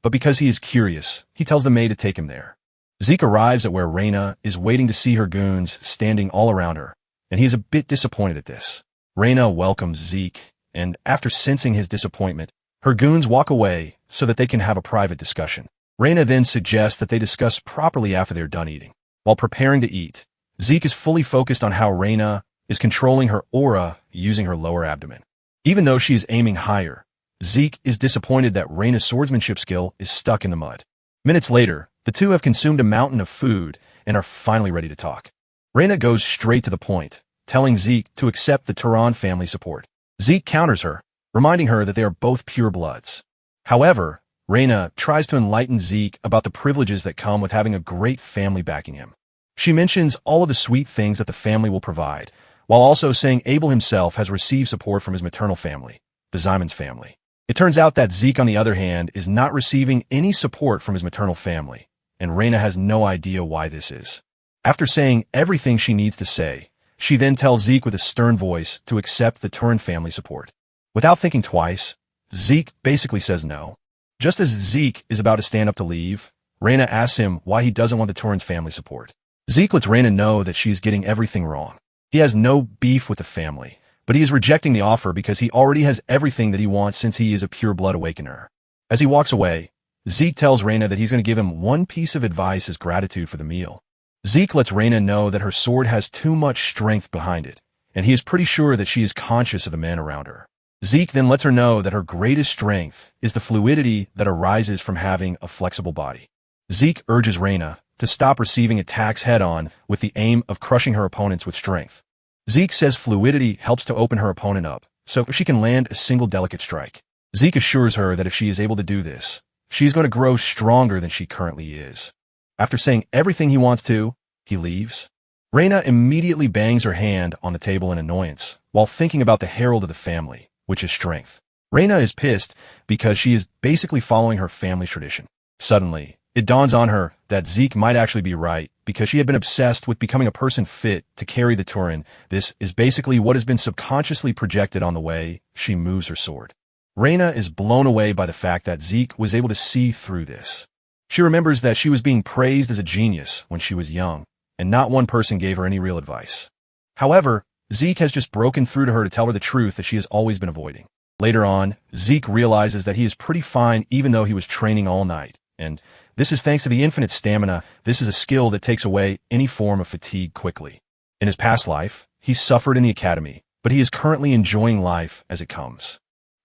but because he is curious, he tells the maid to take him there. Zeke arrives at where Reina is waiting to see her goons standing all around her, and he is a bit disappointed at this. Reina welcomes Zeke, and after sensing his disappointment, her goons walk away so that they can have a private discussion. Reina then suggests that they discuss properly after they're done eating. While preparing to eat, Zeke is fully focused on how Reina is controlling her aura using her lower abdomen. Even though she is aiming higher, Zeke is disappointed that Reina's swordsmanship skill is stuck in the mud. Minutes later, the two have consumed a mountain of food and are finally ready to talk. Reina goes straight to the point, telling Zeke to accept the Turan family support. Zeke counters her, reminding her that they are both pure bloods. However, Reina tries to enlighten Zeke about the privileges that come with having a great family backing him. She mentions all of the sweet things that the family will provide, while also saying Abel himself has received support from his maternal family, the Zymans family. It turns out that Zeke, on the other hand, is not receiving any support from his maternal family, and Reina has no idea why this is. After saying everything she needs to say, she then tells Zeke with a stern voice to accept the Turin family support. Without thinking twice, Zeke basically says no. Just as Zeke is about to stand up to leave, Reina asks him why he doesn't want the Turin's family support. Zeke lets Reina know that she is getting everything wrong. He has no beef with the family, but he is rejecting the offer because he already has everything that he wants since he is a pure blood awakener. As he walks away, Zeke tells Reina that he's going to give him one piece of advice as gratitude for the meal. Zeke lets Reina know that her sword has too much strength behind it, and he is pretty sure that she is conscious of the men around her. Zeke then lets her know that her greatest strength is the fluidity that arises from having a flexible body. Zeke urges Reina to stop receiving attacks head-on with the aim of crushing her opponents with strength. Zeke says fluidity helps to open her opponent up, so she can land a single delicate strike. Zeke assures her that if she is able to do this, she is going to grow stronger than she currently is. After saying everything he wants to, he leaves. Reina immediately bangs her hand on the table in annoyance, while thinking about the herald of the family, which is strength. Reina is pissed because she is basically following her family's tradition. Suddenly, it dawns on her that Zeke might actually be right because she had been obsessed with becoming a person fit to carry the Turin. This is basically what has been subconsciously projected on the way she moves her sword. Reina is blown away by the fact that Zeke was able to see through this. She remembers that she was being praised as a genius when she was young, and not one person gave her any real advice. However, Zeke has just broken through to her to tell her the truth that she has always been avoiding. Later on, Zeke realizes that he is pretty fine even though he was training all night, and this is thanks to the infinite stamina. This is a skill that takes away any form of fatigue quickly. In his past life, he suffered in the academy, but he is currently enjoying life as it comes.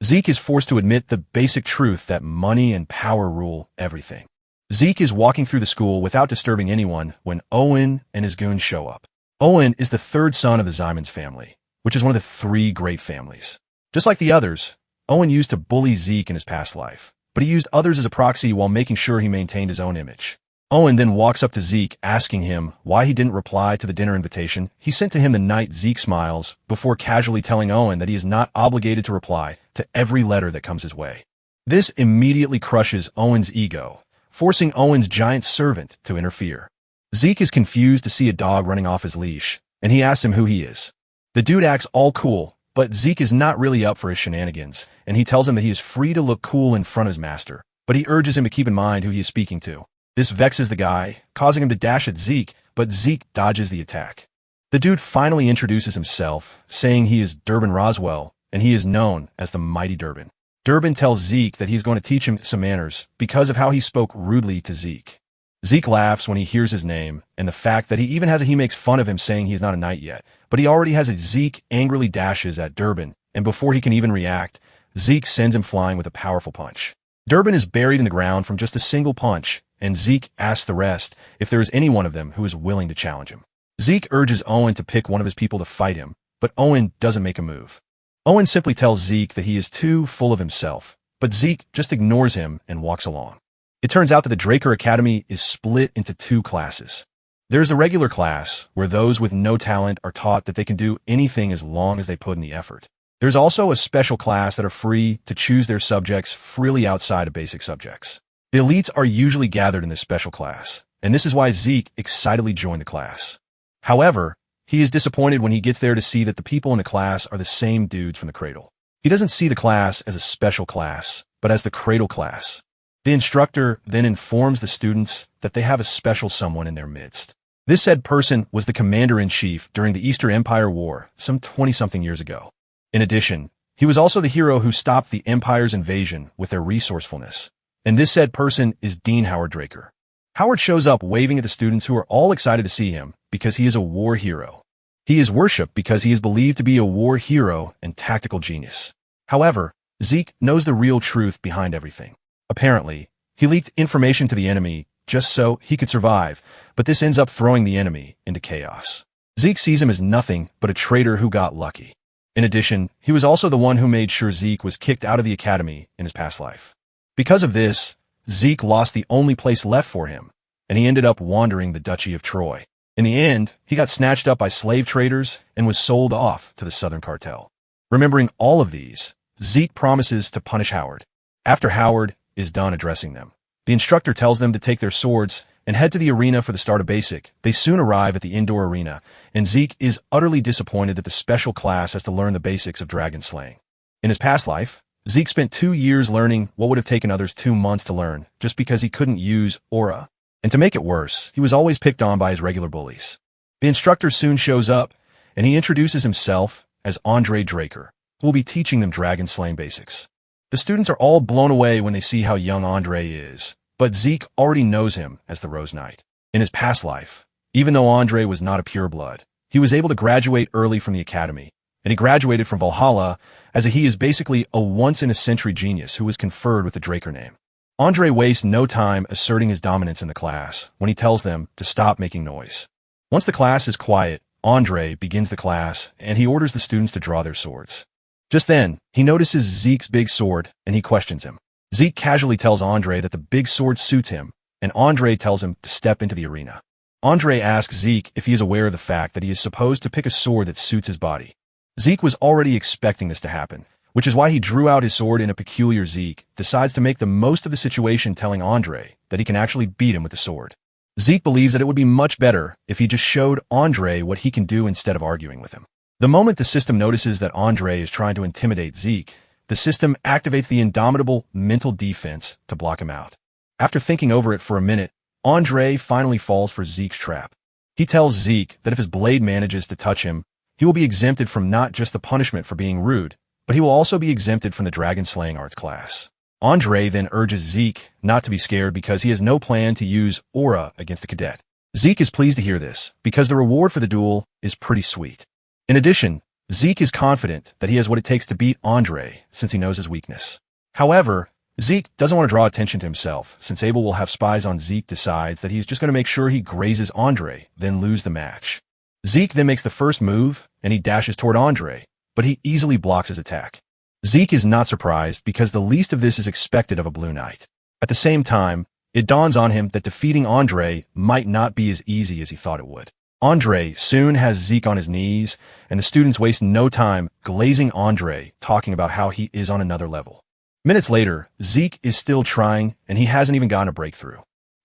Zeke is forced to admit the basic truth that money and power rule everything. Zeke is walking through the school without disturbing anyone when Owen and his goons show up. Owen is the third son of the Zymans family, which is one of the three great families. Just like the others, Owen used to bully Zeke in his past life, but he used others as a proxy while making sure he maintained his own image. Owen then walks up to Zeke asking him why he didn't reply to the dinner invitation he sent to him the night Zeke smiles, before casually telling Owen that he is not obligated to reply to every letter that comes his way. This immediately crushes Owen's ego, forcing Owen's giant servant to interfere. Zeke is confused to see a dog running off his leash, and he asks him who he is. The dude acts all cool, but Zeke is not really up for his shenanigans, and he tells him that he is free to look cool in front of his master, but he urges him to keep in mind who he is speaking to. This vexes the guy, causing him to dash at Zeke, but Zeke dodges the attack. The dude finally introduces himself, saying he is Durbin Roswell, and he is known as the Mighty Durbin. Durbin tells Zeke that he's going to teach him some manners because of how he spoke rudely to Zeke. Zeke laughs when he hears his name, and the fact that he makes fun of him saying he's not a knight yet, but he already has a Zeke angrily dashes at Durbin, and before he can even react, Zeke sends him flying with a powerful punch. Durbin is buried in the ground from just a single punch, and Zeke asks the rest if there is any one of them who is willing to challenge him. Zeke urges Owen to pick one of his people to fight him, but Owen doesn't make a move. Owen simply tells Zeke that he is too full of himself, but Zeke just ignores him and walks along. It turns out that the Draker Academy is split into two classes. There's a regular class, where those with no talent are taught that they can do anything as long as they put in the effort. There's also a special class that are free to choose their subjects freely outside of basic subjects. The elites are usually gathered in this special class, and this is why Zeke excitedly joined the class. However, he is disappointed when he gets there to see that the people in the class are the same dudes from the cradle. He doesn't see the class as a special class, but as the cradle class. The instructor then informs the students that they have a special someone in their midst. This said person was the commander-in-chief during the Eastern Empire War some 20-something years ago. In addition, he was also the hero who stopped the Empire's invasion with their resourcefulness. And this said person is Dean Howard Draker. Howard shows up waving at the students who are all excited to see him because he is a war hero. He is worshipped because he is believed to be a war hero and tactical genius. However, Zeke knows the real truth behind everything. Apparently, he leaked information to the enemy just so he could survive, but this ends up throwing the enemy into chaos. Zeke sees him as nothing but a traitor who got lucky. In addition, he was also the one who made sure Zeke was kicked out of the academy in his past life. Because of this, Zeke lost the only place left for him, and he ended up wandering the Duchy of Troy. In the end, he got snatched up by slave traders and was sold off to the Southern Cartel. Remembering all of these, Zeke promises to punish Howard. After Howard is done addressing them, the instructor tells them to take their swords and head to the arena for the start of basic. They soon arrive at the indoor arena, and Zeke is utterly disappointed that the special class has to learn the basics of dragon slaying. In his past life, Zeke spent 2 years learning what would have taken others 2 months to learn, just because he couldn't use aura. And to make it worse, he was always picked on by his regular bullies. The instructor soon shows up, and he introduces himself as Andre Draker, who will be teaching them dragon slaying basics. The students are all blown away when they see how young Andre is, but Zeke already knows him as the Rose Knight. In his past life, even though Andre was not a pureblood, he was able to graduate early from the academy, and he graduated from Valhalla, as he is basically a once-in-a-century genius who was conferred with the Draker name. Andre wastes no time asserting his dominance in the class when he tells them to stop making noise. Once the class is quiet, Andre begins the class, and he orders the students to draw their swords. Just then, he notices Zeke's big sword, and he questions him. Zeke casually tells Andre that the big sword suits him, and Andre tells him to step into the arena. Andre asks Zeke if he is aware of the fact that he is supposed to pick a sword that suits his body. Zeke was already expecting this to happen, which is why he drew out his sword in a peculiar. Zeke decides to make the most of the situation, telling Andre that he can actually beat him with the sword. Zeke believes that it would be much better if he just showed Andre what he can do instead of arguing with him. The moment the system notices that Andre is trying to intimidate Zeke, the system activates the indomitable mental defense to block him out. After thinking over it for a minute, Andre finally falls for Zeke's trap. He tells Zeke that if his blade manages to touch him, he will be exempted from not just the punishment for being rude, but he will also be exempted from the dragon slaying arts class. Andre then urges Zeke not to be scared because he has no plan to use aura against the cadet. Zeke is pleased to hear this because the reward for the duel is pretty sweet. In addition, Zeke is confident that he has what it takes to beat Andre since he knows his weakness. However, Zeke doesn't want to draw attention to himself since Abel will have spies on. Zeke decides that he's just going to make sure he grazes Andre, then lose the match. Zeke then makes the first move and he dashes toward Andre, but he easily blocks his attack. Zeke is not surprised because the least of this is expected of a Blue Knight. At the same time, it dawns on him that defeating Andre might not be as easy as he thought it would. Andre soon has Zeke on his knees, and the students waste no time glazing Andre, talking about how he is on another level. Minutes later, Zeke is still trying, and he hasn't even gotten a breakthrough.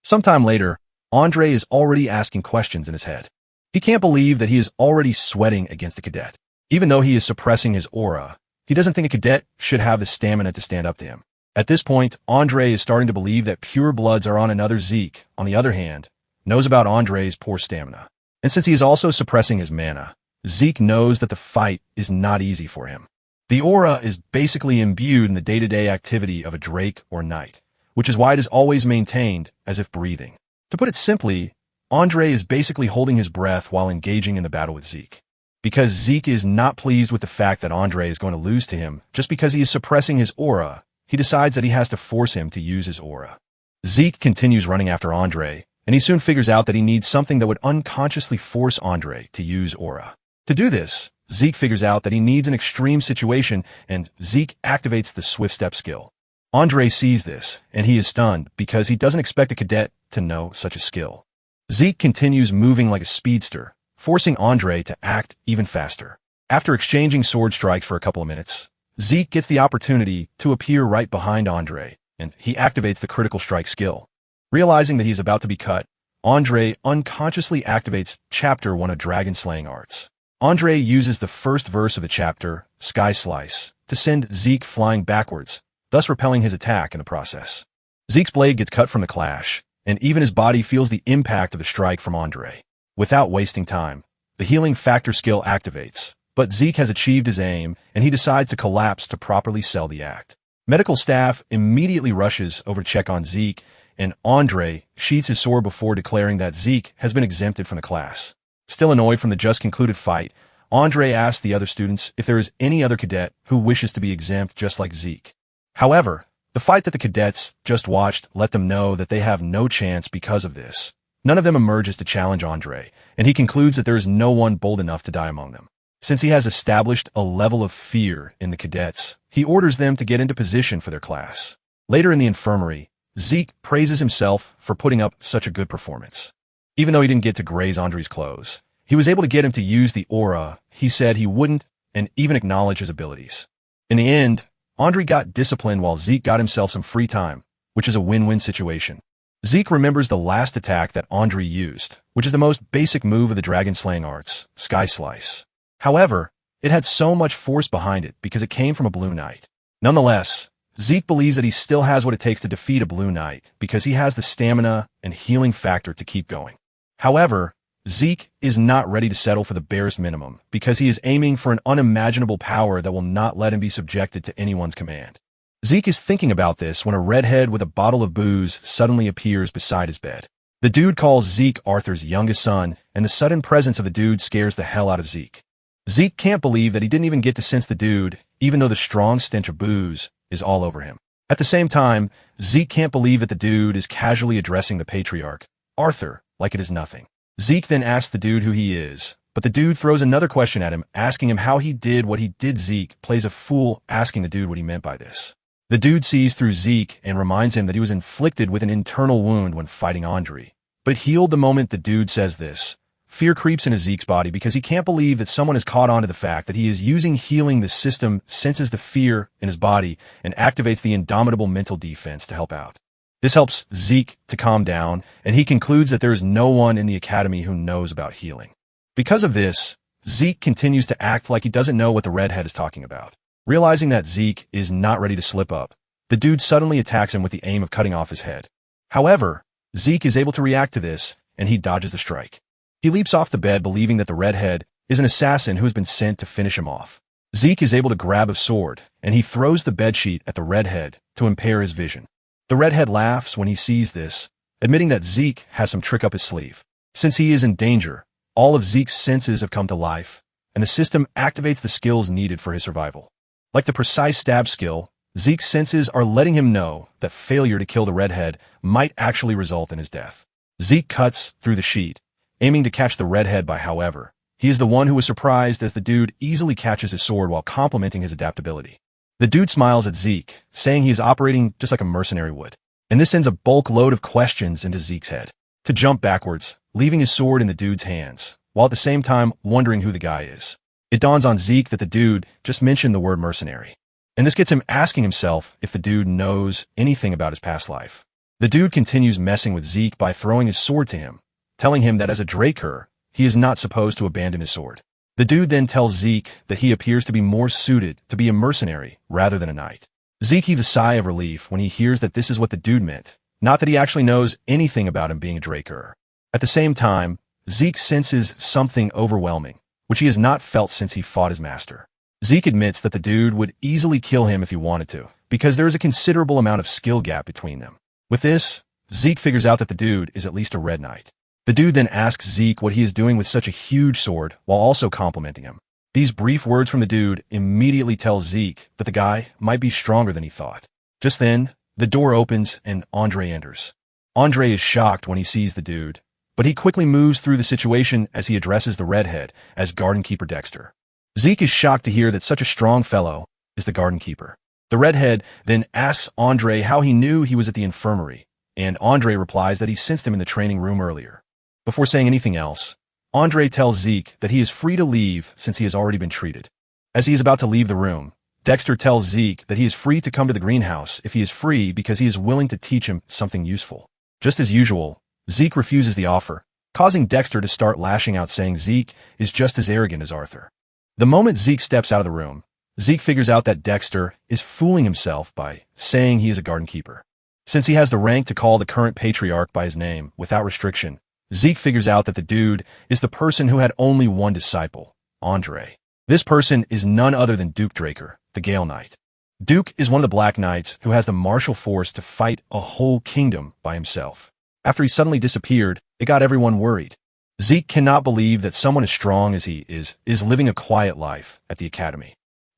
Sometime later, Andre is already asking questions in his head. He can't believe that he is already sweating against a cadet. Even though he is suppressing his aura, he doesn't think a cadet should have the stamina to stand up to him. At this point, Andre is starting to believe that pure bloods are on another. Zeke, on the other hand, knows about Andre's poor stamina. And since he is also suppressing his mana, Zeke knows that the fight is not easy for him. The aura is basically imbued in the day-to-day activity of a Drake or Knight, which is why it is always maintained as if breathing. To put it simply, Andre is basically holding his breath while engaging in the battle with Zeke. Because Zeke is not pleased with the fact that Andre is going to lose to him just because he is suppressing his aura, he decides that he has to force him to use his aura. Zeke continues running after Andre, and he soon figures out that he needs something that would unconsciously force Andre to use aura. To do this, Zeke figures out that he needs an extreme situation, and Zeke activates the Swift Step skill. Andre sees this, and he is stunned because he doesn't expect a cadet to know such a skill. Zeke continues moving like a speedster, forcing Andre to act even faster. After exchanging sword strikes for a couple of minutes, Zeke gets the opportunity to appear right behind Andre, and he activates the critical strike skill. Realizing that he's about to be cut, Andre unconsciously activates Chapter 1 of Dragon Slaying Arts. Andre uses the first verse of the chapter, Sky Slice, to send Zeke flying backwards, thus repelling his attack in the process. Zeke's blade gets cut from the clash, and even his body feels the impact of the strike from Andre. Without wasting time, the healing factor skill activates, but Zeke has achieved his aim, and he decides to collapse to properly sell the act. Medical staff immediately rushes over to check on Zeke, and Andre sheathes his sword before declaring that Zeke has been exempted from the class. Still annoyed from the just concluded fight, Andre asks the other students if there is any other cadet who wishes to be exempt just like Zeke. However, the fight that the cadets just watched let them know that they have no chance because of this. None of them emerges to challenge Andre, and he concludes that there is no one bold enough to die among them. Since he has established a level of fear in the cadets, he orders them to get into position for their class. Later in the infirmary, Zeke praises himself for putting up such a good performance. Even though he didn't get to graze Andre's clothes, he was able to get him to use the aura he said he wouldn't and even acknowledge his abilities. In the end, Andre got disciplined while Zeke got himself some free time, which is a win-win situation. Zeke remembers the last attack that Andre used, which is the most basic move of the Dragon Slaying Arts, Sky Slice. However, it had so much force behind it because it came from a Blue Knight. Nonetheless, Zeke believes that he still has what it takes to defeat a Blue Knight because he has the stamina and healing factor to keep going. However, Zeke is not ready to settle for the barest minimum because he is aiming for an unimaginable power that will not let him be subjected to anyone's command. Zeke is thinking about this when a redhead with a bottle of booze suddenly appears beside his bed. The dude calls Zeke Arthur's youngest son, and the sudden presence of the dude scares the hell out of Zeke. Zeke can't believe that he didn't even get to sense the dude, even though the strong stench of booze is all over him. At the same time, Zeke can't believe that the dude is casually addressing the patriarch, Arthur, like it is nothing. Zeke then asks the dude who he is, but the dude throws another question at him, asking him how he did what he did. Zeke plays a fool, asking the dude what he meant by this. The dude sees through Zeke and reminds him that he was inflicted with an internal wound when fighting Andre, but healed the moment the dude says this, Fear creeps into Zeke's body because he can't believe that someone has caught on to the fact that he is using healing. The system senses the fear in his body and activates the indomitable mental defense to help out. This helps Zeke to calm down, and he concludes that there is no one in the academy who knows about healing. Because of this, Zeke continues to act like he doesn't know what the redhead is talking about. Realizing that Zeke is not ready to slip up, the dude suddenly attacks him with the aim of cutting off his head. However, Zeke is able to react to this, and he dodges the strike. He leaps off the bed believing that the redhead is an assassin who has been sent to finish him off. Zeke is able to grab a sword, and he throws the bedsheet at the redhead to impair his vision. The redhead laughs when he sees this, admitting that Zeke has some trick up his sleeve. Since he is in danger, all of Zeke's senses have come to life, and the system activates the skills needed for his survival. Like the precise stab skill, Zeke's senses are letting him know that failure to kill the redhead might actually result in his death. Zeke cuts through the sheet, aiming to catch the redhead by however. He is the one who was surprised as the dude easily catches his sword while complimenting his adaptability. The dude smiles at Zeke, saying he is operating just like a mercenary would. And this sends a bulk load of questions into Zeke's head. To jump backwards, leaving his sword in the dude's hands, while at the same time wondering who the guy is. It dawns on Zeke that the dude just mentioned the word mercenary. And this gets him asking himself if the dude knows anything about his past life. The dude continues messing with Zeke by throwing his sword to him, telling him that as a Draker, he is not supposed to abandon his sword. The dude then tells Zeke that he appears to be more suited to be a mercenary rather than a knight. Zeke heaves a sigh of relief when he hears that this is what the dude meant, not that he actually knows anything about him being a Draker. At the same time, Zeke senses something overwhelming, which he has not felt since he fought his master. Zeke admits that the dude would easily kill him if he wanted to, because there is a considerable amount of skill gap between them. With this, Zeke figures out that the dude is at least a red knight. The dude then asks Zeke what he is doing with such a huge sword while also complimenting him. These brief words from the dude immediately tell Zeke that the guy might be stronger than he thought. Just then, the door opens and Andre enters. Andre is shocked when he sees the dude, but he quickly moves through the situation as he addresses the redhead as Garden Keeper Dexter. Zeke is shocked to hear that such a strong fellow is the Garden Keeper. The redhead then asks Andre how he knew he was at the infirmary, and Andre replies that he sensed him in the training room earlier. Before saying anything else, Andre tells Zeke that he is free to leave since he has already been treated. As he is about to leave the room, Dexter tells Zeke that he is free to come to the greenhouse if he is free because he is willing to teach him something useful. Just as usual, Zeke refuses the offer, causing Dexter to start lashing out saying Zeke is just as arrogant as Arthur. The moment Zeke steps out of the room, Zeke figures out that Dexter is fooling himself by saying he is a garden keeper. Since he has the rank to call the current patriarch by his name without restriction, Zeke figures out that the dude is the person who had only one disciple, Andre. This person is none other than Duke Draker, the Gale Knight. Duke is one of the Black Knights who has the martial force to fight a whole kingdom by himself. After he suddenly disappeared, it got everyone worried. Zeke cannot believe that someone as strong as he is living a quiet life at the academy.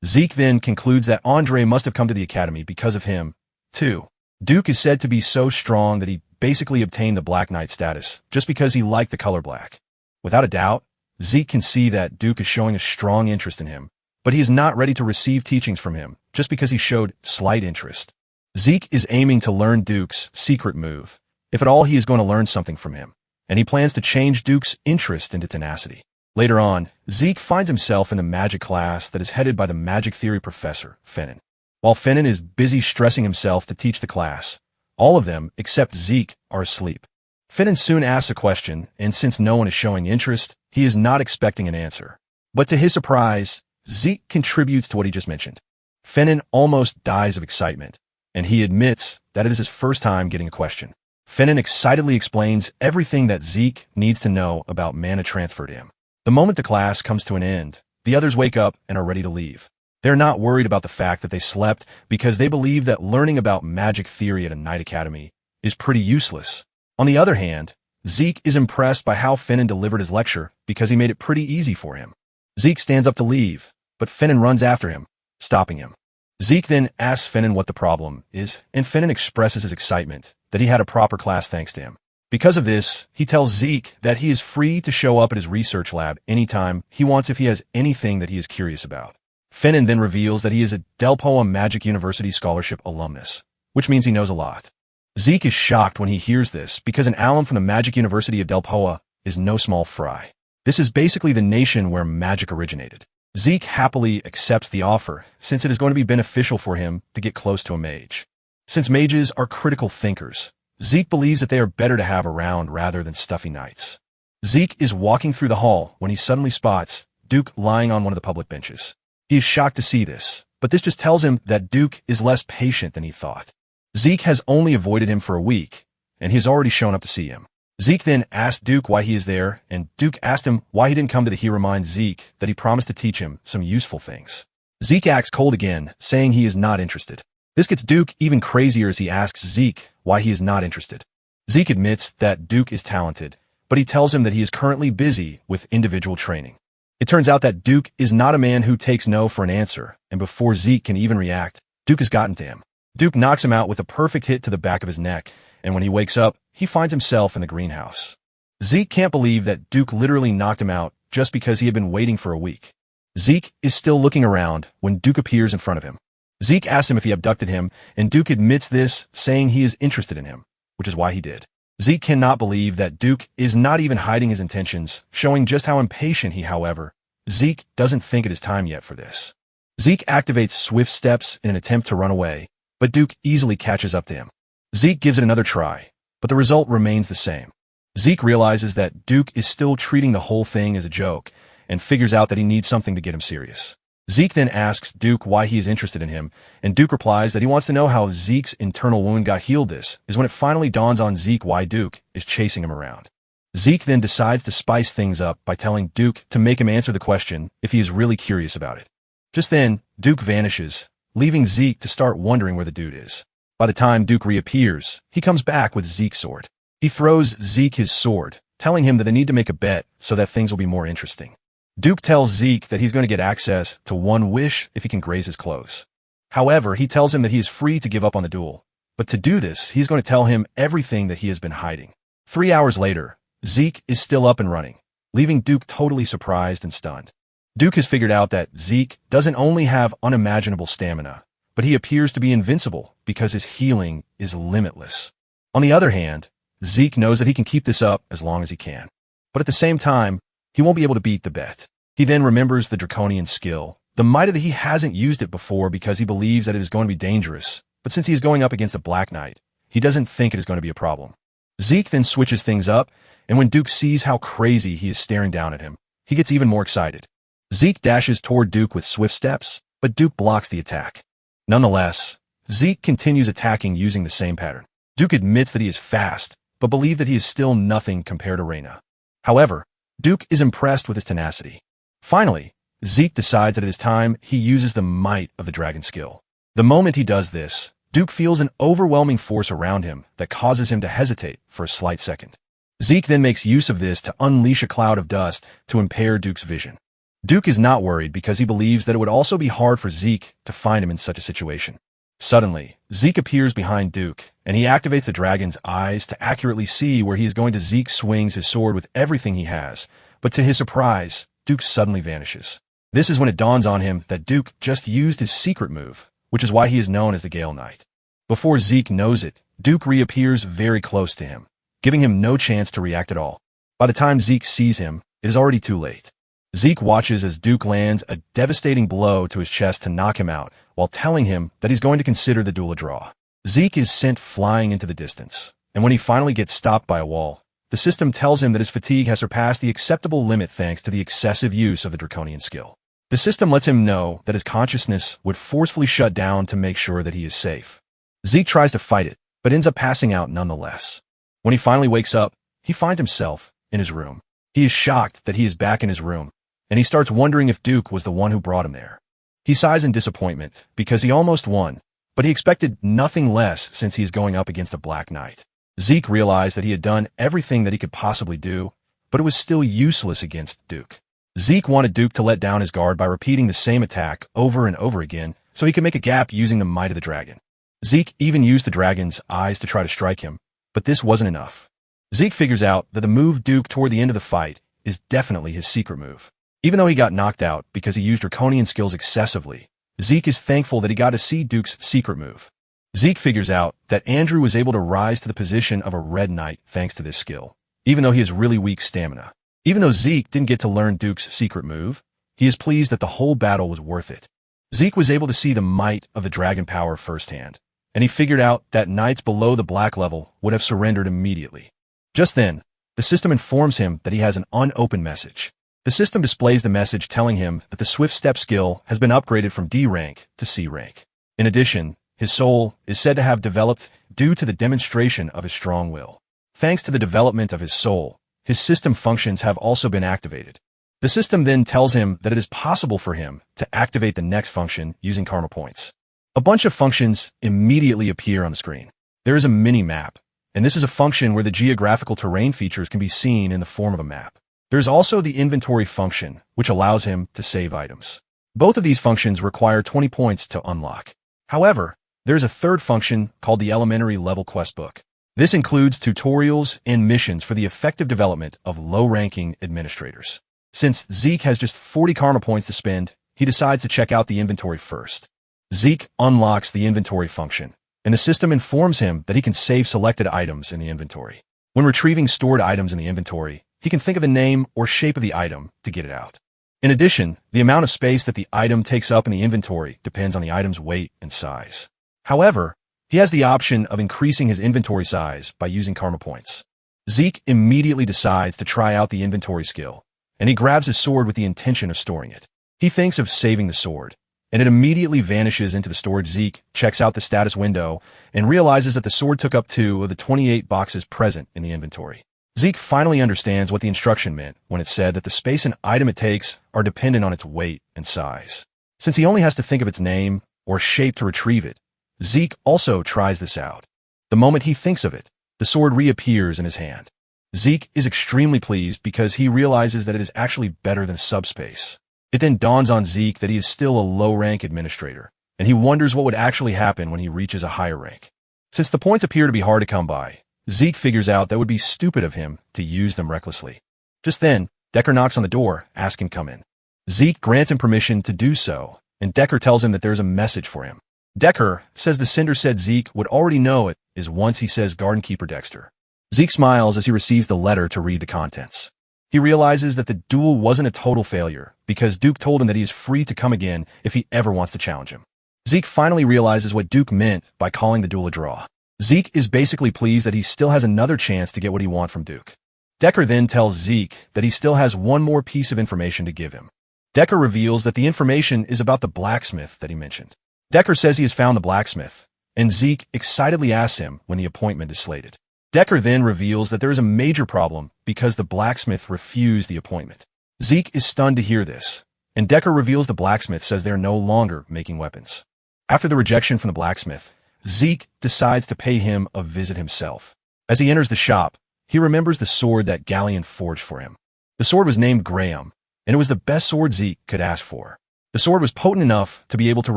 Zeke then concludes that Andre must have come to the academy because of him, too. Duke is said to be so strong that he basically obtained the Black Knight status just because he liked the color black. Without a doubt, Zeke can see that Duke is showing a strong interest in him, but he is not ready to receive teachings from him just because he showed slight interest. Zeke is aiming to learn Duke's secret move. If at all, he is going to learn something from him, and he plans to change Duke's interest into tenacity. Later on, Zeke finds himself in the magic class that is headed by the magic theory professor, Fennon. While Fennon is busy stressing himself to teach the class, all of them, except Zeke, are asleep. Fennon soon asks a question, and since no one is showing interest, he is not expecting an answer. But to his surprise, Zeke contributes to what he just mentioned. Fennon almost dies of excitement, and he admits that it is his first time getting a question. Fennon excitedly explains everything that Zeke needs to know about mana transfer to him. The moment the class comes to an end, the others wake up and are ready to leave. They're not worried about the fact that they slept because they believe that learning about magic theory at a night academy is pretty useless. On the other hand, Zeke is impressed by how Fennon delivered his lecture because he made it pretty easy for him. Zeke stands up to leave, but Fennon runs after him, stopping him. Zeke then asks Fennon what the problem is, and Fennon expresses his excitement that he had a proper class thanks to him. Because of this, he tells Zeke that he is free to show up at his research lab anytime he wants if he has anything that he is curious about. Fennon then reveals that he is a Delpoa Magic University Scholarship alumnus, which means he knows a lot. Zeke is shocked when he hears this because an alum from the Magic University of Delpoa is no small fry. This is basically the nation where magic originated. Zeke happily accepts the offer, since it is going to be beneficial for him to get close to a mage. Since mages are critical thinkers, Zeke believes that they are better to have around rather than stuffy knights. Zeke is walking through the hall when he suddenly spots Duke lying on one of the public benches. He is shocked to see this, but this just tells him that Duke is less patient than he thought. Zeke has only avoided him for a week, and he has already shown up to see him. Zeke then asked Duke why he is there, and Duke asked him why he didn't come to the hero mind Zeke that he promised to teach him some useful things. Zeke acts cold again, saying he is not interested. This gets Duke even crazier as he asks Zeke why he is not interested. Zeke admits that Duke is talented, but he tells him that he is currently busy with individual training. It turns out that Duke is not a man who takes no for an answer, and before Zeke can even react, Duke has gotten to him. Duke knocks him out with a perfect hit to the back of his neck, and when he wakes up, he finds himself in the greenhouse. Zeke can't believe that Duke literally knocked him out just because he had been waiting for a week. Zeke is still looking around when Duke appears in front of him. Zeke asks him if he abducted him, and Duke admits this, saying he is interested in him, which is why he did. Zeke cannot believe that Duke is not even hiding his intentions, showing just how impatient he, however. Zeke doesn't think it is time yet for this. Zeke activates swift steps in an attempt to run away, but Duke easily catches up to him. Zeke gives it another try, but the result remains the same. Zeke realizes that Duke is still treating the whole thing as a joke, and figures out that he needs something to get him serious. Zeke then asks Duke why he is interested in him, and Duke replies that he wants to know how Zeke's internal wound got healed. This is when it finally dawns on Zeke why Duke is chasing him around. Zeke then decides to spice things up by telling Duke to make him answer the question if he is really curious about it. Just then, Duke vanishes, leaving Zeke to start wondering where the dude is. By the time Duke reappears, he comes back with Zeke's sword. He throws Zeke his sword, telling him that they need to make a bet so that things will be more interesting. Duke tells Zeke that he's going to get access to one wish if he can graze his clothes. However, he tells him that he is free to give up on the duel. But to do this, he's going to tell him everything that he has been hiding. 3 hours later, Zeke is still up and running, leaving Duke totally surprised and stunned. Duke has figured out that Zeke doesn't only have unimaginable stamina, but he appears to be invincible because his healing is limitless. On the other hand, Zeke knows that he can keep this up as long as he can. But at the same time, he won't be able to beat the bet. He then remembers the draconian skill, the might that he hasn't used it before because he believes that it is going to be dangerous, but since he is going up against a Black Knight, he doesn't think it is going to be a problem. Zeke then switches things up, and when Duke sees how crazy he is staring down at him, he gets even more excited. Zeke dashes toward Duke with swift steps, but Duke blocks the attack. Nonetheless, Zeke continues attacking using the same pattern. Duke admits that he is fast, but believes that he is still nothing compared to Reina. However, Duke is impressed with his tenacity. Finally, Zeke decides that it is time he uses the might of the dragon skill. The moment he does this, Duke feels an overwhelming force around him that causes him to hesitate for a slight second. Zeke then makes use of this to unleash a cloud of dust to impair Duke's vision. Duke is not worried because he believes that it would also be hard for Zeke to find him in such a situation. Suddenly, Zeke appears behind Duke, and he activates the dragon's eyes to accurately see where he is going to. Zeke swings his sword with everything he has, but to his surprise, Duke suddenly vanishes. This is when it dawns on him that Duke just used his secret move, which is why he is known as the Gale Knight. Before Zeke knows it, Duke reappears very close to him, giving him no chance to react at all. By the time Zeke sees him, it is already too late. Zeke watches as Duke lands a devastating blow to his chest to knock him out, while telling him that he's going to consider the duel a draw. Zeke is sent flying into the distance, and when he finally gets stopped by a wall, the system tells him that his fatigue has surpassed the acceptable limit thanks to the excessive use of the draconian skill. The system lets him know that his consciousness would forcefully shut down to make sure that he is safe. Zeke tries to fight it, but ends up passing out nonetheless. When he finally wakes up, he finds himself in his room. He is shocked that he is back in his room, and he starts wondering if Duke was the one who brought him there. He sighs in disappointment because he almost won, but he expected nothing less since he is going up against a Black Knight. Zeke realized that he had done everything that he could possibly do, but it was still useless against Duke. Zeke wanted Duke to let down his guard by repeating the same attack over and over again so he could make a gap using the might of the dragon. Zeke even used the dragon's eyes to try to strike him, but this wasn't enough. Zeke figures out that the move Duke toward the end of the fight is definitely his secret move. Even though he got knocked out because he used draconian skills excessively, Zeke is thankful that he got to see Duke's secret move. Zeke figures out that Andrew was able to rise to the position of a Red Knight thanks to this skill, even though he has really weak stamina. Even though Zeke didn't get to learn Duke's secret move, he is pleased that the whole battle was worth it. Zeke was able to see the might of the dragon power firsthand, and he figured out that knights below the black level would have surrendered immediately. Just then, the system informs him that he has an unopened message. The system displays the message telling him that the Swift Step skill has been upgraded from D rank to C rank. In addition, his soul is said to have developed due to the demonstration of his strong will. Thanks to the development of his soul, his system functions have also been activated. The system then tells him that it is possible for him to activate the next function using karma points. A bunch of functions immediately appear on the screen. There is a mini-map, and this is a function where the geographical terrain features can be seen in the form of a map. There's also the inventory function, which allows him to save items. Both of these functions require 20 points to unlock. However, there's a third function called the elementary level quest book. This includes tutorials and missions for the effective development of low-ranking administrators. Since Zeke has just 40 karma points to spend, he decides to check out the inventory first. Zeke unlocks the inventory function, and the system informs him that he can save selected items in the inventory. When retrieving stored items in the inventory, he can think of the name or shape of the item to get it out. In addition, the amount of space that the item takes up in the inventory depends on the item's weight and size. However, he has the option of increasing his inventory size by using karma points. Zeke immediately decides to try out the inventory skill, and he grabs his sword with the intention of storing it. He thinks of saving the sword, and it immediately vanishes into the storage. Zeke checks out the status window and realizes that the sword took up 2 of the 28 boxes present in the inventory. Zeke finally understands what the instruction meant when it said that the space an item it takes are dependent on its weight and size. Since he only has to think of its name or shape to retrieve it, Zeke also tries this out. The moment he thinks of it, the sword reappears in his hand. Zeke is extremely pleased because he realizes that it is actually better than subspace. It then dawns on Zeke that he is still a low-rank administrator, and he wonders what would actually happen when he reaches a higher rank. Since the points appear to be hard to come by, Zeke figures out that it would be stupid of him to use them recklessly. Just then, Decker knocks on the door, asking him to come in. Zeke grants him permission to do so, and Decker tells him that there is a message for him. Decker says the sender said Zeke would already know it is once he says Garden Keeper Dexter. Zeke smiles as he receives the letter to read the contents. He realizes that the duel wasn't a total failure because Duke told him that he is free to come again if he ever wants to challenge him. Zeke finally realizes what Duke meant by calling the duel a draw. Zeke is basically pleased that he still has another chance to get what he wants from Duke. Decker then tells Zeke that he still has one more piece of information to give him. Decker reveals that the information is about the blacksmith that he mentioned. Decker says he has found the blacksmith, and Zeke excitedly asks him when the appointment is slated. Decker then reveals that there is a major problem because the blacksmith refused the appointment. Zeke is stunned to hear this, and Decker reveals the blacksmith says they are no longer making weapons. After the rejection from the blacksmith, Zeke decides to pay him a visit himself. As he enters the shop, he remembers the sword that Galleon forged for him. The sword was named Graham, and it was the best sword Zeke could ask for. The sword was potent enough to be able to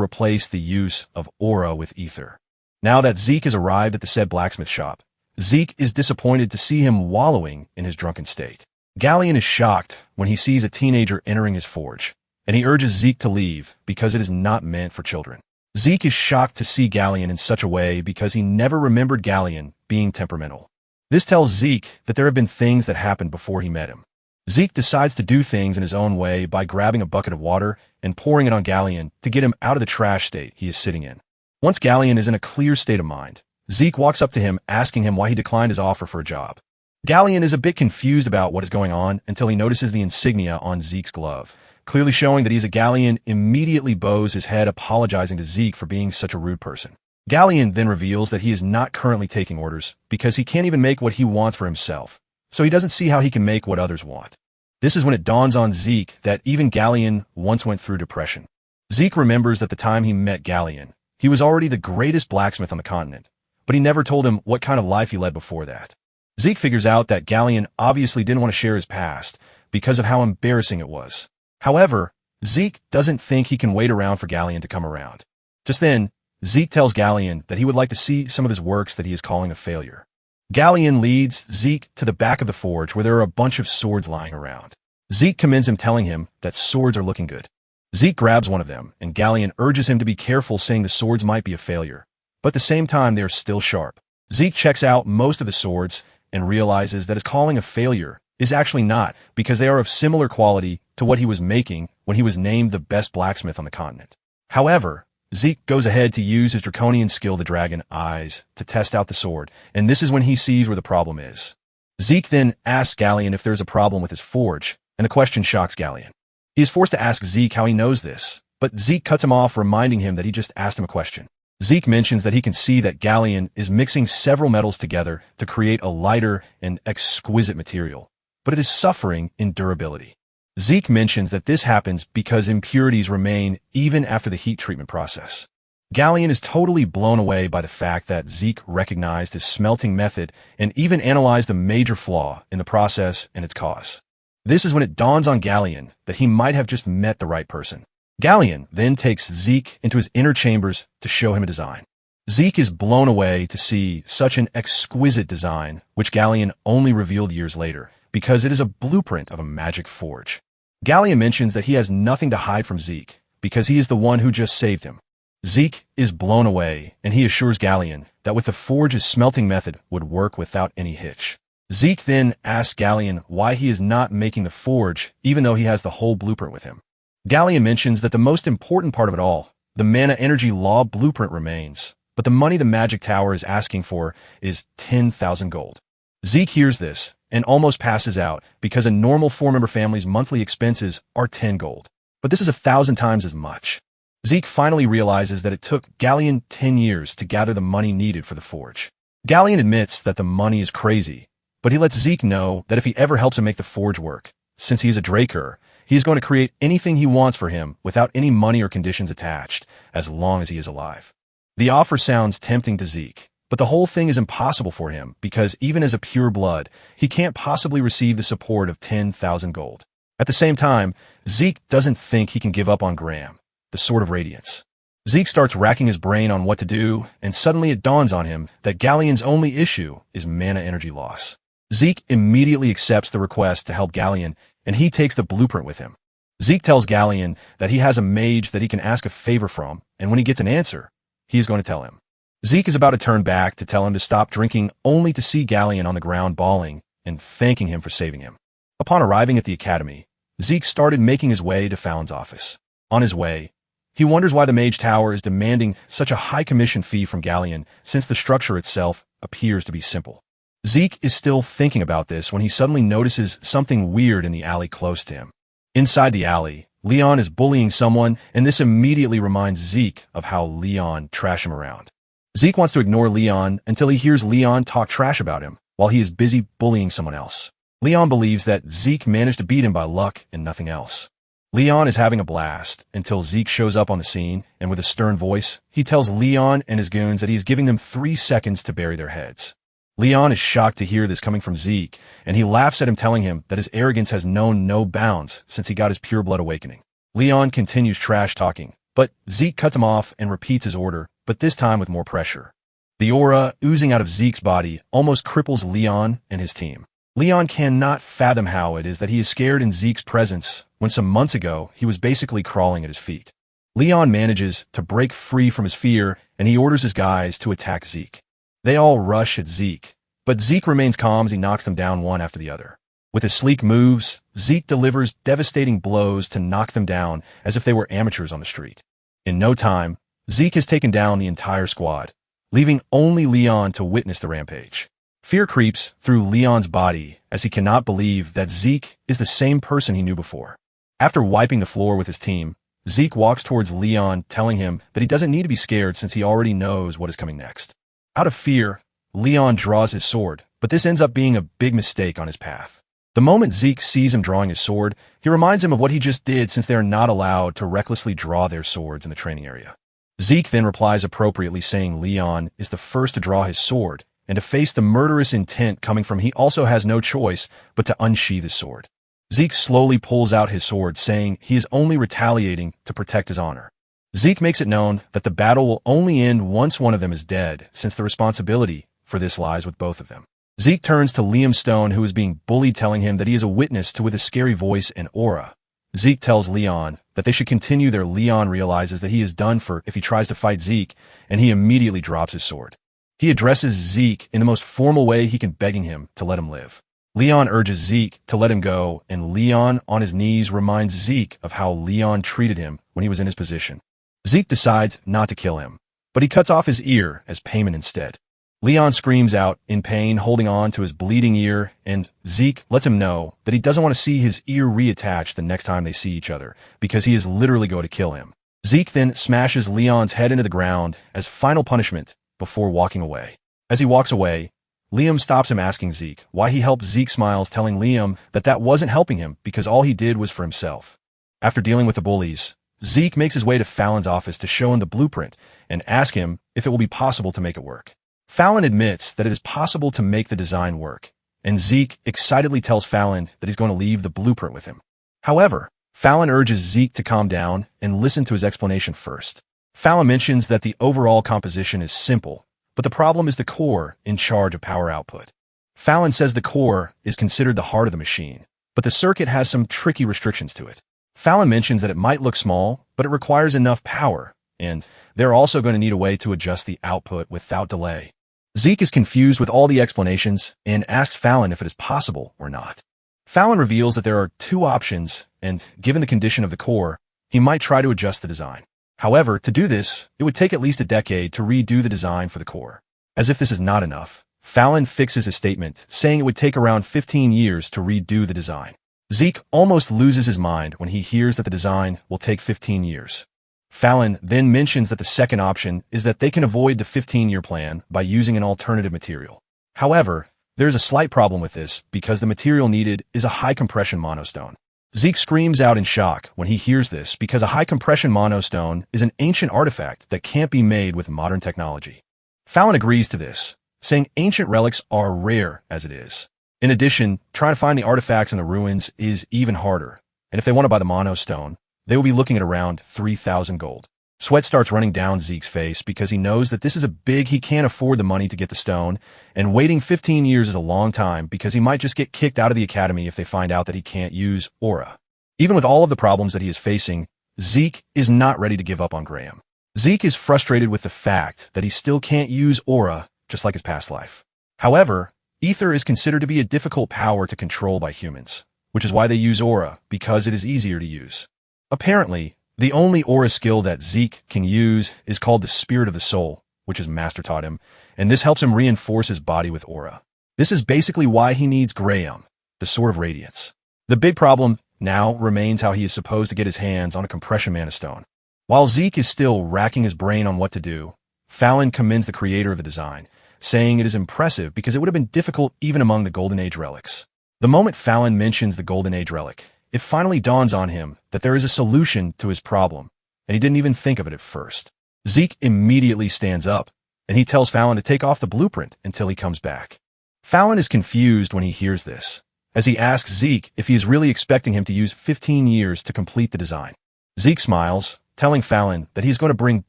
replace the use of aura with ether. Now that Zeke has arrived at the said blacksmith shop, Zeke is disappointed to see him wallowing in his drunken state. Galleon is shocked when he sees a teenager entering his forge, and he urges Zeke to leave because it is not meant for children. Zeke is shocked to see Galleon in such a way because he never remembered Galleon being temperamental. This tells Zeke that there have been things that happened before he met him. Zeke decides to do things in his own way by grabbing a bucket of water and pouring it on Galleon to get him out of the trash state he is sitting in. Once Galleon is in a clear state of mind, Zeke walks up to him asking him why he declined his offer for a job. Galleon is a bit confused about what is going on until he notices the insignia on Zeke's glove, clearly showing that he's a Galleon. Immediately bows his head, apologizing to Zeke for being such a rude person. Galleon then reveals that he is not currently taking orders because he can't even make what he wants for himself, so he doesn't see how he can make what others want. This is when it dawns on Zeke that even Galleon once went through depression. Zeke remembers that the time he met Galleon, he was already the greatest blacksmith on the continent, but he never told him what kind of life he led before that. Zeke figures out that Galleon obviously didn't want to share his past because of how embarrassing it was. However, Zeke doesn't think he can wait around for Galleon to come around. Just then, Zeke tells Galleon that he would like to see some of his works that he is calling a failure. Galleon leads Zeke to the back of the forge where there are a bunch of swords lying around. Zeke commends him, telling him that swords are looking good. Zeke grabs one of them, and Galleon urges him to be careful, saying the swords might be a failure, but at the same time they are still sharp. Zeke checks out most of the swords and realizes that his calling a failure is actually not, because they are of similar quality to what he was making when he was named the best blacksmith on the continent. However, Zeke goes ahead to use his draconian skill, the dragon eyes, to test out the sword, and this is when he sees where the problem is. Zeke then asks Galleon if there's a problem with his forge, and the question shocks Galleon. He is forced to ask Zeke how he knows this, but Zeke cuts him off, reminding him that he just asked him a question. Zeke mentions that he can see that Galleon is mixing several metals together to create a lighter and exquisite material, but it is suffering in durability. Zeke mentions that this happens because impurities remain even after the heat treatment process. Galleon is totally blown away by the fact that Zeke recognized his smelting method and even analyzed the major flaw in the process and its cause. This is when it dawns on Galleon that he might have just met the right person. Galleon then takes Zeke into his inner chambers to show him a design. Zeke is blown away to see such an exquisite design, which Galleon only revealed years later, because it is a blueprint of a magic forge. Galleon mentions that he has nothing to hide from Zeke, because he is the one who just saved him. Zeke is blown away, and he assures Galleon that with the forge his smelting method would work without any hitch. Zeke then asks Galleon why he is not making the forge, even though he has the whole blueprint with him. Galleon mentions that the most important part of it all, the mana energy law blueprint, remains, but the money the magic tower is asking for is 10,000 gold. Zeke hears this and almost passes out because a normal 4-member family's monthly expenses are 10 gold. But this is 1,000 times as much. Zeke finally realizes that it took Galleon 10 years to gather the money needed for the forge. Galleon admits that the money is crazy, but he lets Zeke know that if he ever helps him make the forge work, since he is a Draker, he is going to create anything he wants for him without any money or conditions attached, as long as he is alive. The offer sounds tempting to Zeke, but the whole thing is impossible for him because even as a pure blood, he can't possibly receive the support of 10,000 gold. At the same time, Zeke doesn't think he can give up on Graham, the Sword of Radiance. Zeke starts racking his brain on what to do, and suddenly it dawns on him that Galleon's only issue is mana energy loss. Zeke immediately accepts the request to help Galleon, and he takes the blueprint with him. Zeke tells Galleon that he has a mage that he can ask a favor from, and when he gets an answer, he is going to tell him. Zeke is about to turn back to tell him to stop drinking, only to see Galleon on the ground bawling and thanking him for saving him. Upon arriving at the academy, Zeke started making his way to Fallon's office. On his way, he wonders why the Mage Tower is demanding such a high commission fee from Galleon, since the structure itself appears to be simple. Zeke is still thinking about this when he suddenly notices something weird in the alley close to him. Inside the alley, Leon is bullying someone, and this immediately reminds Zeke of how Leon trashed him around. Zeke wants to ignore Leon until he hears Leon talk trash about him while he is busy bullying someone else. Leon believes that Zeke managed to beat him by luck and nothing else. Leon is having a blast until Zeke shows up on the scene, and with a stern voice, he tells Leon and his goons that he is giving them 3 seconds to bury their heads. Leon is shocked to hear this coming from Zeke, and he laughs at him, telling him that his arrogance has known no bounds since he got his pure blood awakening. Leon continues trash talking, but Zeke cuts him off and repeats his order, but this time with more pressure. The aura oozing out of Zeke's body almost cripples Leon and his team. Leon cannot fathom how it is that he is scared in Zeke's presence when some months ago he was basically crawling at his feet. Leon manages to break free from his fear, and he orders his guys to attack Zeke. They all rush at Zeke, but Zeke remains calm as he knocks them down one after the other. With his sleek moves, Zeke delivers devastating blows to knock them down as if they were amateurs on the street. In no time, Zeke has taken down the entire squad, leaving only Leon to witness the rampage. Fear creeps through Leon's body as he cannot believe that Zeke is the same person he knew before. After wiping the floor with his team, Zeke walks towards Leon, telling him that he doesn't need to be scared since he already knows what is coming next. Out of fear, Leon draws his sword, but this ends up being a big mistake on his path. The moment Zeke sees him drawing his sword, he reminds him of what he just did, since they are not allowed to recklessly draw their swords in the training area. Zeke then replies appropriately, saying Leon is the first to draw his sword, and to face the murderous intent coming from he also has no choice but to unsheath his sword. Zeke slowly pulls out his sword, saying he is only retaliating to protect his honor. Zeke makes it known that the battle will only end once one of them is dead, since the responsibility for this lies with both of them. Zeke turns to Liam Stone, who is being bullied, telling him that he is a witness to with a scary voice and aura. Zeke tells Leon that they should continue there. Leon realizes that he is done for if he tries to fight Zeke, and he immediately drops his sword. He addresses Zeke in the most formal way he can, begging him to let him live. Leon urges Zeke to let him go, and Leon, on his knees, reminds Zeke of how Leon treated him when he was in his position. Zeke decides not to kill him, but he cuts off his ear as payment instead. Leon screams out in pain, holding on to his bleeding ear, and Zeke lets him know that he doesn't want to see his ear reattached the next time they see each other, because he is literally going to kill him. Zeke then smashes Leon's head into the ground as final punishment before walking away. As he walks away, Liam stops him, asking Zeke why he helped. Zeke smiles, telling Liam that that wasn't helping him because all he did was for himself. After dealing with the bullies, Zeke makes his way to Fallon's office to show him the blueprint and ask him if it will be possible to make it work. Fallon admits that it is possible to make the design work, and Zeke excitedly tells Fallon that he's going to leave the blueprint with him. However, Fallon urges Zeke to calm down and listen to his explanation first. Fallon mentions that the overall composition is simple, but the problem is the core in charge of power output. Fallon says the core is considered the heart of the machine, but the circuit has some tricky restrictions to it. Fallon mentions that it might look small, but it requires enough power, and they're also going to need a way to adjust the output without delay. Zeke is confused with all the explanations and asks Fallon if it is possible or not. Fallon reveals that there are two options, and given the condition of the core, he might try to adjust the design. However, to do this, it would take at least a decade to redo the design for the core. As if this is not enough, Fallon fixes his statement, saying it would take around 15 years to redo the design. Zeke almost loses his mind when he hears that the design will take 15 years. Fallon then mentions that the second option is that they can avoid the 15-year plan by using an alternative material. However, there is a slight problem with this because the material needed is a high-compression monostone. Zeke screams out in shock when he hears this because a high-compression monostone is an ancient artifact that can't be made with modern technology. Fallon agrees to this, saying ancient relics are rare as it is. In addition, trying to find the artifacts in the ruins is even harder, and if they want to buy the monostone, they will be looking at around 3,000 gold. Sweat starts running down Zeke's face because he knows that this is he can't afford the money to get the stone, and waiting 15 years is a long time because he might just get kicked out of the academy if they find out that he can't use aura. Even with all of the problems that he is facing, Zeke is not ready to give up on Graham. Zeke is frustrated with the fact that he still can't use aura, just like his past life. However, ether is considered to be a difficult power to control by humans, which is why they use aura, because it is easier to use. Apparently, the only aura skill that Zeke can use is called the Spirit of the Soul, which his master taught him, and this helps him reinforce his body with aura. This is basically why he needs Graham, the Sword of Radiance. The big problem now remains how he is supposed to get his hands on a compression mana stone. While Zeke is still racking his brain on what to do, Fallon commends the creator of the design, saying it is impressive because it would have been difficult even among the Golden Age relics. The moment Fallon mentions the Golden Age relic, it finally dawns on him that there is a solution to his problem, and he didn't even think of it at first. Zeke immediately stands up, and he tells Fallon to take off the blueprint until he comes back. Fallon is confused when he hears this, as he asks Zeke if he is really expecting him to use 15 years to complete the design. Zeke smiles, telling Fallon that he's going to bring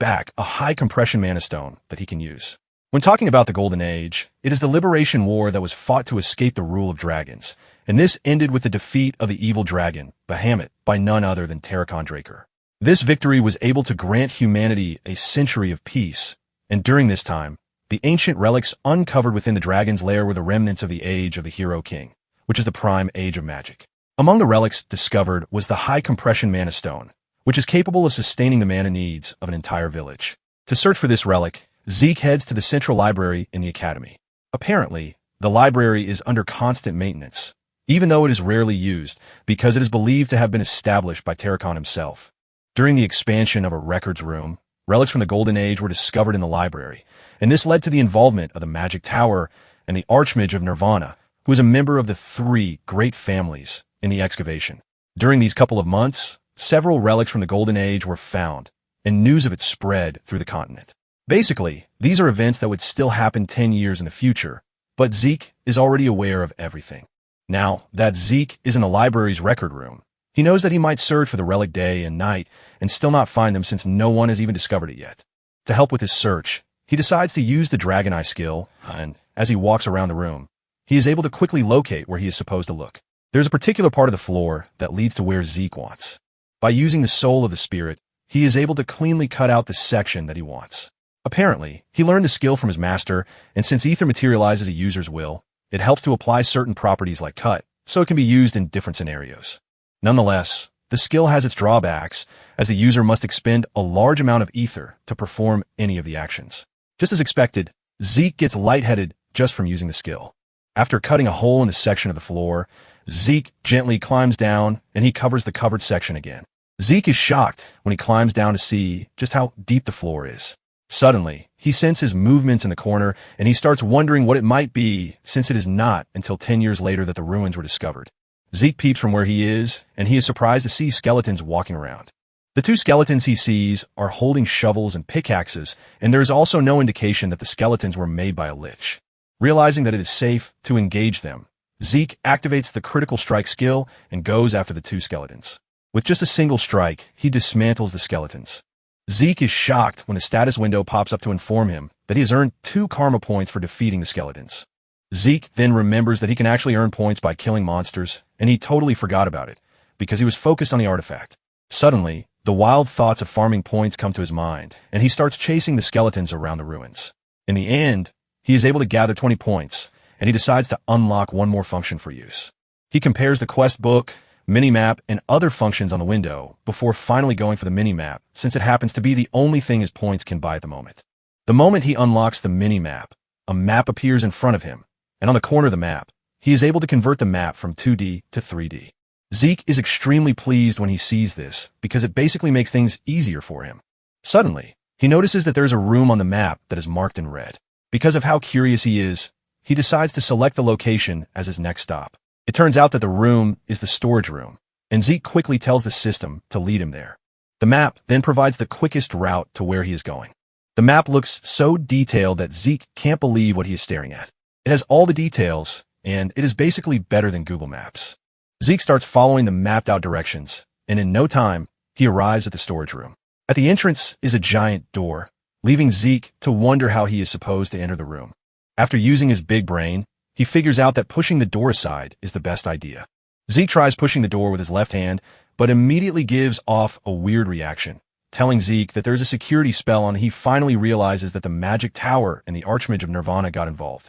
back a high-compression mana stone that he can use. When talking about the Golden Age, it is the liberation war that was fought to escape the rule of dragons, and this ended with the defeat of the evil dragon, Bahamut, by none other than Terracon Draker. This victory was able to grant humanity a century of peace, and during this time, the ancient relics uncovered within the dragon's lair were the remnants of the age of the Hero King, which is the prime age of magic. Among the relics discovered was the high-compression mana stone, which is capable of sustaining the mana needs of an entire village. To search for this relic, Zeke heads to the central library in the academy. Apparently, the library is under constant maintenance, even though it is rarely used, because it is believed to have been established by Terracon himself. During the expansion of a records room, relics from the Golden Age were discovered in the library, and this led to the involvement of the Magic Tower and the Archmage of Nirvana, who is a member of the three great families in the excavation. During these couple of months, several relics from the Golden Age were found, and news of it spread through the continent. Basically, these are events that would still happen 10 years in the future, but Zeke is already aware of everything. Now that Zeke is in the library's record room, he knows that he might search for the relic day and night and still not find them since no one has even discovered it yet. To help with his search, he decides to use the Dragon Eye skill, and as he walks around the room, he is able to quickly locate where he is supposed to look. There's a particular part of the floor that leads to where Zeke wants. By using the soul of the spirit, he is able to cleanly cut out the section that he wants. Apparently, he learned the skill from his master, and since ether materializes a user's will, It helps to apply certain properties like cut, so it can be used in different scenarios. Nonetheless, the skill has its drawbacks, as the user must expend a large amount of ether to perform any of the actions. Just as expected, Zeke gets lightheaded just from using the skill. After cutting a hole in the section of the floor, Zeke gently climbs down and he covers the covered section again. Zeke is shocked when he climbs down to see just how deep the floor is. Suddenly, he senses movements in the corner and he starts wondering what it might be, since it is not until 10 years later that the ruins were discovered. Zeke peeps from where he is and he is surprised to see skeletons walking around. The two skeletons he sees are holding shovels and pickaxes, and there is also no indication that the skeletons were made by a lich. Realizing that it is safe to engage them, Zeke activates the critical strike skill and goes after the two skeletons. With just a single strike, he dismantles the skeletons. Zeke is shocked when a status window pops up to inform him that he has earned 2 karma points for defeating the skeletons. Zeke then remembers that he can actually earn points by killing monsters, and he totally forgot about it, because he was focused on the artifact. Suddenly, the wild thoughts of farming points come to his mind, and he starts chasing the skeletons around the ruins. In the end, he is able to gather 20 points, and he decides to unlock one more function for use. He compares the quest book, minimap, and other functions on the window before finally going for the minimap, since it happens to be the only thing his points can buy at the moment. The moment he unlocks the minimap, a map appears in front of him, and on the corner of the map, he is able to convert the map from 2D to 3D. Zeke is extremely pleased when he sees this, because it basically makes things easier for him. Suddenly, he notices that there's a room on the map that is marked in red. Because of how curious he is, he decides to select the location as his next stop. It turns out that the room is the storage room, and Zeke quickly tells the system to lead him there. The map then provides the quickest route to where he is going. The map looks so detailed that Zeke can't believe what he is staring at. It has all the details, and it is basically better than Google Maps. Zeke starts following the mapped-out directions, and in no time, he arrives at the storage room. At the entrance is a giant door, leaving Zeke to wonder how he is supposed to enter the room. After using his big brain, he figures out that pushing the door aside is the best idea. Zeke tries pushing the door with his left hand, but immediately gives off a weird reaction, telling Zeke that there's a security spell on. He finally realizes that the magic tower and the Archmage of Nirvana got involved.